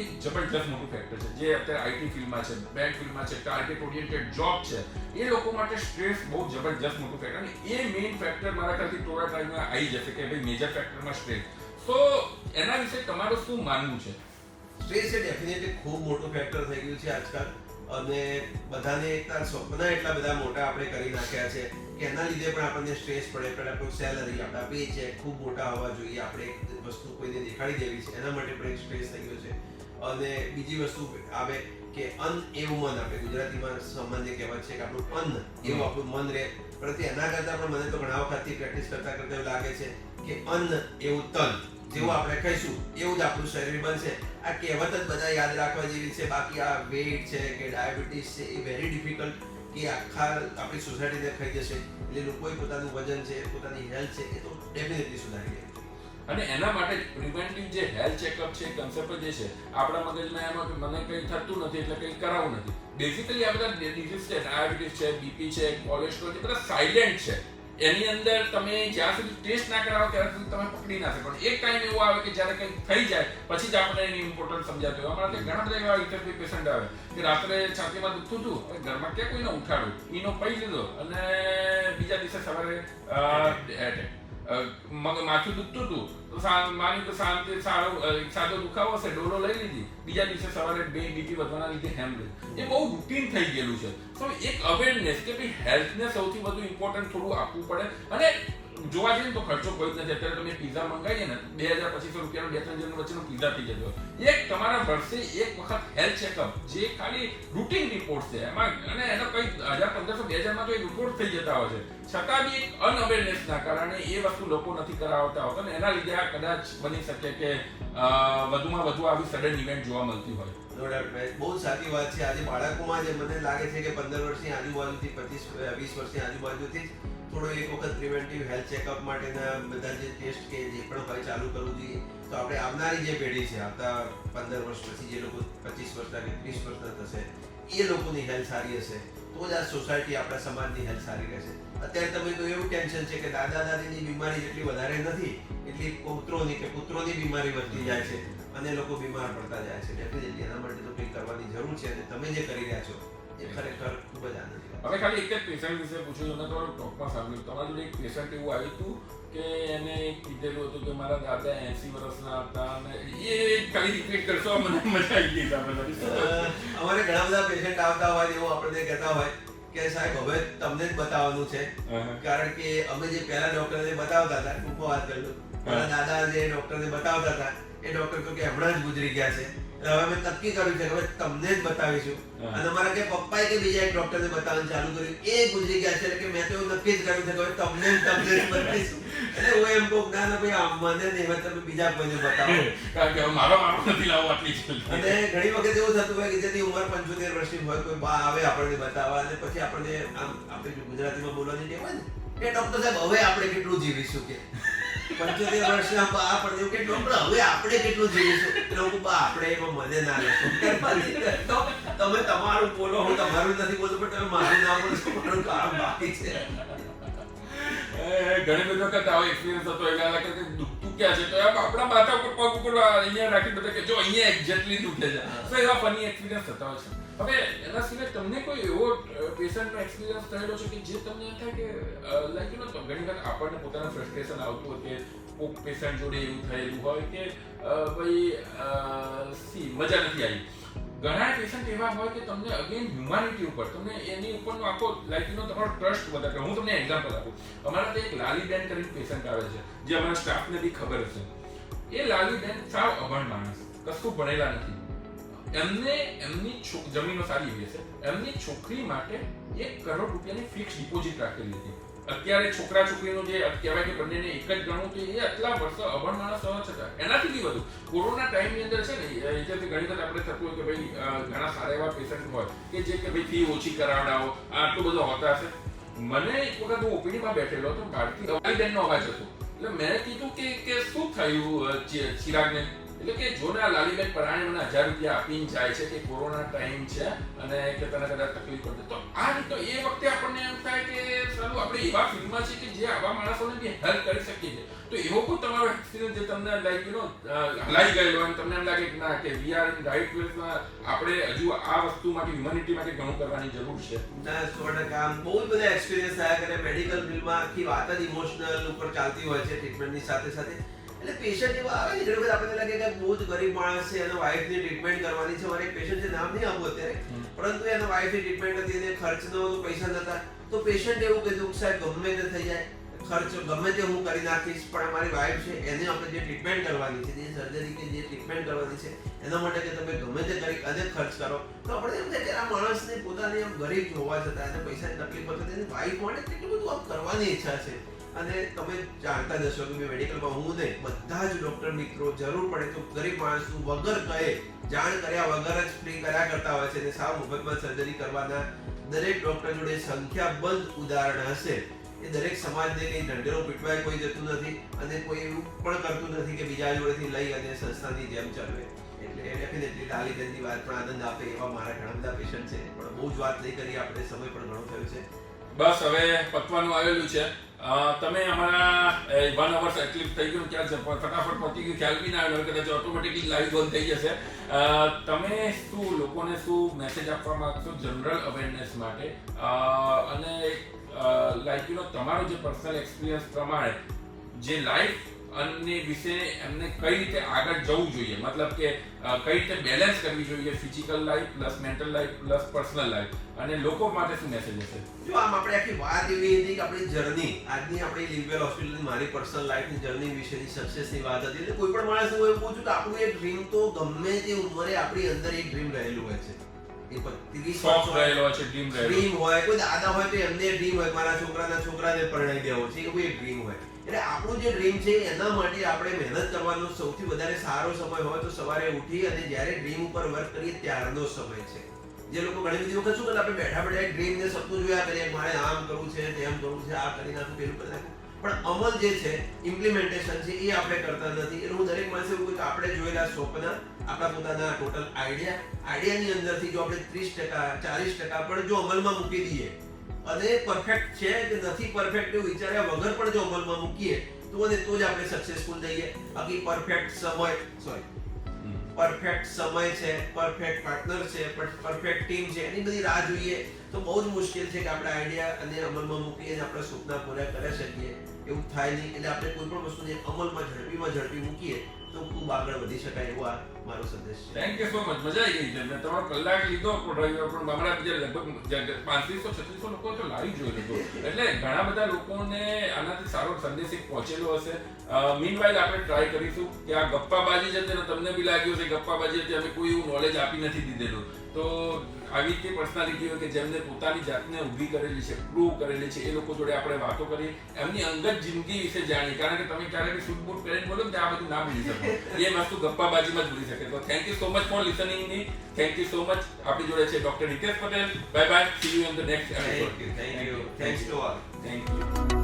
એક જબરજસ્ત મોટું ફેક્ટર છે. જે અત્યારે આઈટી ફિલ્ડમાં છે, બેંક ફિલ્ડમાં છે, ટાર્ગેટ ઓરિએન્ટેડ જોબ છે, એ લોકો માટે સ્ટ્રેસ બહુ જબરજસ્ત મોટું ફેક્ટર, અને એ મેઇન ફેક્ટર મારા ખ્યાલથી થોડા ટાઈમમાં આવી જશે કે ભાઈ મેજર ફેક્ટરમાં સ્ટ્રેસ. તો એના વિશે તમારું શું માનવું છે? સ્ટ્રેસ એ ડેફિનેટલી ખૂબ મોટું ફેક્ટર થઈ ગયું છે આજકાલ, અને બધાને સ્વપ્ન એટલા બધા મોટા આપણે કરી નાખ્યા છે કે એના લીધે પણ આપણને સ્ટ્રેસ પડે. પણ આપણું સેલરી, આપણા પે છે ખૂબ મોટા હોવા જોઈએ, આપણે એક વસ્તુ કોઈને દેખાડી દેવી છે, એના માટે પણ એક સ્ટ્રેસ થઈ ગયો છે. અને બીજી વસ્તુ આવે કે અન્ન એવું મન, આપણે ગુજરાતીમાં સામાન્ય કહેવત છે કે આપણું અન્ન એવું આપણું મન રહે. પરંતુ એના કરતાં પણ મને તો ઘણા વખતથી પ્રેક્ટિસ કરતા એવું લાગે છે કે અન્ન એવું તન, જેવું આપણે ખાઈશું એવું જ આપણું શરીર બનશે. આ કહેવત જ બધા યાદ રાખવા જેવી છે. બાકી આ વેઇટ છે કે ડાયાબિટીસ છે એ વેરી ડિફિકલ્ટ કે આખા આપણી સોસાયટીને ખાઈ જશે. એટલે લોકોએ પોતાનું વજન છે, પોતાની હેલ્થ છે એ તો ડેફિનેટલી સુધારી લે. અને એના માટે પ્રિવેન્ટિવ જે હેલ્થ ચેકઅપ છે, કન્સેપ્ટ જે છે આપણા મગજમાં એમાં કે મને કંઈ થતું નથી એટલે કંઈ કરાવવું નથી. બેઝિકલી આ બધા ડિઝીઝ છે, ડાયાબિટીસ છે, બીપી છે, કોલેસ્ટ્રોલ છે, બધા સાયલેન્ટ છે. એની અંદર તમે જ્યાં સુધી ટેસ્ટ ના કરાવો ત્યાં સુધી તમે પકડી ના શકો. પણ એક ટાઈમ એવો આવે કે જ્યારે કંઈક થઈ જાય પછી જ આપણને એની ઇમ્પોર્ટન્સ સમજાતું હોય. અમારા ઘણા બધા એવા ઇન્ટરવ્યુ પેશન્ટ આવે કે રાત્રે છાતીમાં દુખતું હતું, ઘરમાં ક્યાં કોઈને ઉઠાડું, ઈનો પી લીધો અને બીજા દિવસે સવારે એટેક. માથું દુખતું હતું તો માની તો સાદો દુખાવો હશે, ડોલો લઈ લીધી, બીજા દિવસે સવારે બીપી વધવાના લીધે હેમરેજ. એ બહુ રૂટીન થઈ ગયેલું છે. તો એક અવેરનેસ કે ભાઈ હેલ્થને સૌથી વધુ ઇમ્પોર્ટન્ટ થોડું આપવું પડે. અને જોવા જઈએ તો ખર્ચો કોઈ જ નથી. અત્યારે તમે પીઝા મંગાવીએ ને 2,000-2,500 રૂપિયાનો 2-3 જણનો વચ્ચેનો પીઝા થઈ જતો. એક તમારા વર્ષે એક વખત હેલ્થ ચેકઅપ, જે ખાલી રૂટીન રિપોર્ટ છે એમાં, અને એનો કઈ 1,500-2,000 તો એ રિપોર્ટ થઈ જતા હોય છે, છતાં બી એક અનઅવેરનેસના કારણે એ વસ્તુ લોકો નથી કરાવતા હોતા, અને એના લીધે આ કદાચ બની શકે કે વધુમાં વધુ આવી સડન ઇવેન્ટ જોવા મળતી હોય. નો ડાઉટ ભાઈ, બહુ સાચી વાત છે. આજે બાળકોમાં જે મને લાગે છે કે 15 વર્ષની આજુબાજુથી 25-20 વર્ષની આજુબાજુથી થોડો એક વખત પ્રિવેન્ટિવ હેલ્થ ચેકઅપ માટેના બધા જે ટેસ્ટ કે જે પણ હોય ચાલુ કરવું જોઈએ. તો આપણે આવનારી જે પેઢી છે, આવતા 15 વર્ષ પછી જે લોકો 25 વર્ષના કે 30 વર્ષના થશે, એ લોકોની હેલ્થ સારી હશે તો જ આ સોસાયટી, આપણા સમાજની હેલ્થ સારી રહેશે. અત્યારે તમે તો એવું ટેન્શન છે કે દાદા દાદીની બીમારી જેટલી વધારે નથી એટલી પૌત્રોની કે પુત્રોની બીમારી વધતી જાય છે અને લોકો બીમાર પડતા જાય છે. ડેફિનેટલી એના માટે તો કંઈક કરવાની જરૂર છે, અને તમે જે કરી રહ્યા છો એ ખરેખર ખૂબ જ આનંદ. હવે ખાલી એક જ પેશન્ટ વિશે પૂછ્યું, તમે તમારું ટોકમાં સાંભળ્યું, તમારું એક પેશન્ટ એવું આવ્યું હતું કે એને કીધેલું હતું કે મારા દાદા 80 વર્ષના હતા, અને એ ખાલી રિપીટ કરશો, મને મજા આવી ગઈ. અમારે ઘણા બધા પેશન્ટ આવતા હોય એવું આપણને કહેતા હોય કે સાહેબ હવે તમને જ બતાવવાનું છે, કારણ કે અમે જે પહેલા ડોક્ટરને બતાવતા હતા, ટૂંકો વાત કરું, મારા દાદા જે ડોક્ટરને બતાવતા હતા એ ડોક્ટર તો કે હમણાં જ ગુજરી ગયા છે, એટલે હવે મેં નક્કી કર્યું છે કે હવે તમને જ બતાવીશું. અને અમારા કે પપ્પાએ કે બીજા એક ડોક્ટરને બતાવવાનું ચાલુ કર્યું, એ ગુજરી ગયા છે, એટલે કે મેં તો એવું નક્કી જ કર્યું છે કે હવે તમને જ બતાવીશું. એટલે હું એમ કહું ના ભાઈ મને નહીં, હવે તમે બીજા કોઈને બતાવો, કારણ કે મારો નથી લાવો આટલી. અને ઘણી વખત એવું થતું હોય કે જેની ઉંમર 75 વર્ષની હોય, કોઈ બા આવે આપણને બતાવવા, અને પછી આપણને આમ આપણે ગુજરાતીમાં બોલવાની ટેવ હોય ને, એ ડોક્ટર સાહેબ હવે આપણે કેટલું જીવીશું કે 75 વર્ષના બા પણ એવું કે ડોક્ટર હવે આપણે કેટલું જીવીશું? એટલે હું કહું, બા આપણે એમાં મને ના લેશો. તો તમે તમારું બોલો, હું તમારું નથી બોલતો, પણ તમે મારું ના બોલશો, મારું કામ બાકી છે. ઘણી બધી વખત આવો એક્સપિરિયન્સ હતો એટલે લાગે કે દુખતું ક્યાં છે તો આપણા માથા ઉપર પગ ઉપર અહીંયા રાખી બધા કે જો અહીંયા એક્ઝેક્ટલી દુખે છે. તો એવા ફની એક્સપિરિયન્સ થતા હોય છે. હવે એના સિવાય તમને કોઈ એવો પેશન્ટનો એક્સપિરિયન્સ થયેલો છે કે જે તમને એમ થાય કે લાઈક યુ નો ઘણી વખત આપણને પોતાનું ફ્રસ્ટ્રેશન આવતું હોય કે કોઈક પેશન્ટ જોડે એવું થયેલું હોય કે ભાઈ મજા નથી આવી. ઘણા પેશન્ટ એવા હોય કે તમને અગેન હ્યુમાનિટી ઉપર તમને એની ઉપરનો આખો લાઈક યુ નો તમારો ટ્રસ્ટ વધારે. હું તમને એક્ઝામ્પલ આપું. અમારા ત્યાં એક લાલીબેન કરીને પેશન્ટ આવે છે જે અમારા સ્ટાફને બી ખબર હશે. એ લાલીબેન સાવ અભણ માણસ, કશું ભણેલા નથી. એમની જમીનો સારી એવી છે. એમની છોકરી માટે 1 કરોડ રૂપિયાની ફિક્સ ડિપોઝિટ રાખેલી હતી. અત્યારે છોકરા છોકરીનું જે કહેવાય કે બંનેને એક જ ગણવું તો એ આટલા વર્ષો અભણ માણસ હોવા છતાં એનાથી બી વધુ કોરોના ટાઈમની અંદર છે ને જેથી ઘણી વખત આપણે થતું હોય કે ભાઈ ઘણા સારા એવા પેશન્ટ હોય કે જે કે ભાઈ ફી ઓછી કરાવડાવો આટલું બધું હોતા હશે. મને એક વખત હું ઓપીડીમાં બેઠેલો હતો, બહારથી બેનનો અવાજ હતો. એટલે મેં કીધું કે શું થયું ચિરાગને? એટલે કે જો ને આ લાલીબેન પરાણે મને 1000 રૂપિયા આપીને જાય છે કે કોરોના ટાઈમ છે અને કે તને કદાચ તકલીફ પડે. તો આ રીતે એ વખતે આપણને એમ થાય કે સારું આપણે એવા ફિલ્ડમાં છે કે જે આવા માણસોને બી હેલ્પ કરી શકીએ છીએ. તો એવો કોઈ તમારો એક્સપિરિયન્સ જે તમને લાઈક યુ નો હલાઈ ગયેલો અને તમને એમ લાગે કે ના કે વી આર ઇન રાઈટ પ્લેસમાં, આપણે હજુ આ વસ્તુ માટે હ્યુમેનિટી માટે ઘણું કરવાની જરૂર છે? ના, 100% બહુ જ બધા એક્સપિરિયન્સ થયા કરે. મેડિકલ ફિલ્ડમાં આખી વાત જ ઇમોશનલ ઉપર ચાલતી હોય છે ટ્રીટમેન્ટની સાથે સાથે. એટલે પેશન્ટ એવા આવે કે ઘણી વખત આપણને લાગે કે બહુ જ ગરીબ માણસ છે, એના વાઈફની ટ્રીટમેન્ટ કરવાની છે. મારે એક પેશન્ટ છે, નામ નહીં આપું અત્યારે, પરંતુ એના વાઈફની ટ્રીટમેન્ટ હતી અને ખર્ચનો પૈસા નતા. તો પેશન્ટ એવું કીધું કે સાહેબ ગમે તે થઈ જાય, ખર્ચ ગમે તે હું કરી નાખીશ, પણ અમારી વાઈફ છે એને આપણે જે ટ્રીટમેન્ટ કરવાની છે, જે સર્જરી કે જે ટ્રીટમેન્ટ કરવાની છે એના માટે કે તમે ગમે તે કરી અને ખર્ચ કરો. તો આપણે એમ થાય કે આ માણસને પોતાની આમ ગરીબ હોવા છતાં એને પૈસાની તકલીફ પડતી એની વાઈફ માટે કેટલું બધું આમ કરવાની ઈચ્છા છે. અને તમે જાણતા જ હશો કે મેડિકલમાં હું નહીં, બધા જ ડોક્ટર મિત્રો જરૂર પડે તો ગરીબ માણસનું વગર કહે, જાણ કર્યા વગર જ ફ્રી કર્યા કરતા હોય છે અને સાવ મફતમાં સર્જરી કરવાના દરેક ડોક્ટર જોડે સંખ્યાબંધ ઉદાહરણ હશે. એ દરેક સમાજને કંઈ ઢંઢેરો પીટવાય કોઈ જતું નથી અને કોઈ એવું પણ કરતું નથી કે બીજા જોડેથી લઈ અને સંસ્થાની જેમ ચલાવે. એટલે ડેફિનેટલી લાલીબેનની વાત પણ આનંદ આપે એવા મારા ઘણા બધા પેશન્ટ છે. પણ બહુ જ વાત નહીં કરી આપણે, સમય પણ ઘણો થયો છે. બસ હવે પતવાનું આવેલું છે. તમે અમારા 1 અવર્સ એક્ટિવ થઈ ગયું ક્યાં છે ફટાફટ પતી ગયું, ખ્યાલ બી ના આવ્યો, કદાચ ઓટોમેટિકલી લાઈવ બંધ થઈ જશે. તમે શું લોકોને શું મેસેજ આપવા માંગશો જનરલ અવેરનેસ માટે? અને લાઈક યુ નો તમારો જે પર્સનલ એક્સપિરિયન્સ પ્રમાણે જે લાઈફ અને વિશે એમને કઈ રીતે આગળ જવું જોઈએ, મતલબ કે કઈ રીતે બેલેન્સ કરવી જોઈએ, physical life plus mental life plus personal life, અને લોકો માટે શું મેસેજ હશે? જો આમ આપણે આખી વાત એવી હતી કે આપણી જર્ની આજની આપણી લીવવેલ હોસ્પિટલની મારી પર્સનલ લાઈફની જર્ની વિશેની સક્સેસની વાત હતી. એટલે કોઈ પણ માણસ હું એમ પૂછું કે આપણું એક ડ્રીમ તો ગમે તે ઉંમરે આપણી અંદર એક ડ્રીમ રહેલું હોય છે. એ 30 વર્ષ રહેલો છે, ડ્રીમ હોય, કોઈ દાદા હોય તો એમને ડ્રીમ હોય મારા છોકરાના છોકરાને પરણાઈ દેવો છે, કે કોઈ એક ડ્રીમ હોય. એટલે આપણું જે ડ્રીમ છે એના માટે આપણે મહેનત કરવાનો સૌથી વધારે સારો સમય હોય તો સવારે ઉઠી અને જ્યારે ડ્રીમ ઉપર વર્ક કરીએ ત્યારનો સમય છે. જે લોકો ઘણી બધી વખત શું કરે, આપણે બેઠા બેઠા એક ડ્રીમ ને સપનું જોયા કરીએ, મારે આમ કરવું છે, તેમ કરવું છે, આ કરી નાખું, પેલું કરી નાખું, પણ અમલ જે છે, ઇમ્પ્લિમેન્ટેશન છે, એ આપણે કરતા નથી. એટલે હું દરેક માણસે એવું કહું કે આપણે જોયેલા સ્વપ્ન, આપણા પોતાના ટોટલ આઈડિયાની અંદરથી જો આપણે 30% 40% પણ જો અમલમાં મૂકી દઈએ અને પરફેક્ટ છે કે નથી પરફેક્ટ એવું વિચાર્યા વગર પણ જો અમલમાં મૂકીએ તો જ આપણે સક્સેસફુલ થઈએ. બાકી પરફેક્ટ સમય છે, પરફેક્ટ પાર્ટનર છે, પરફેક્ટ ટીમ છે, એની બધી રાહ જોઈએ તો બહુ જ મુશ્કેલ છે કે આપણે આઈડિયા અને અમલમાં મૂકીએ અને આપણા સપના પૂરા કરી શકીએ. એવું થાય નહીં. એટલે આપણે કોઈ પણ વસ્તુને અમલમાં ઝડપી મૂકીએ તો ખૂબ આગળ વધી શકાય, એવો આ મારો સંદેશ છે. Thank you so much. મજા આવી ગઈ છે. મેં તમારો કલાક લીધો પણ અમારા બીજા લગભગ 3500-3600 લોકો તો લાઈવ જોઈ લીધો. એટલે ઘણા બધા લોકોને આનાથી સારો સંદેશ એક પહોંચેલો હશે. મીનવાઇલ આપણે ટ્રાય કરીશું કે આ ગપ્પાબાજી છે તેને તમને બી લાગ્યું છે ગપ્પાબાજી હતી, અમે કોઈ એવું નોલેજ આપી નથી દીધેલું. તો આવી રીતે પર્સનાલિટી હોય કે જેમને પોતાની જાતને ઊભી કરેલી છે, પ્રૂવ કરેલી છે, એ લોકો જોડે આપણે વાતો કરી, એમની અંગત જિંદગી વિશે જાણી. કારણ કે તમે ક્યારેક શૂટ બૂટ કરીને બોલો ને આ બધું ના ભૂલી શકો, એ વસ્તુ ગપ્પાબાજીમાં જ ભૂલી શકે. તો thank you so much for listening me. Thank you so much. આપણી જોડે છે doctor Hitesh Patel. Bye bye. C you in the next episode. Thank you. Thanks to all. Thank you.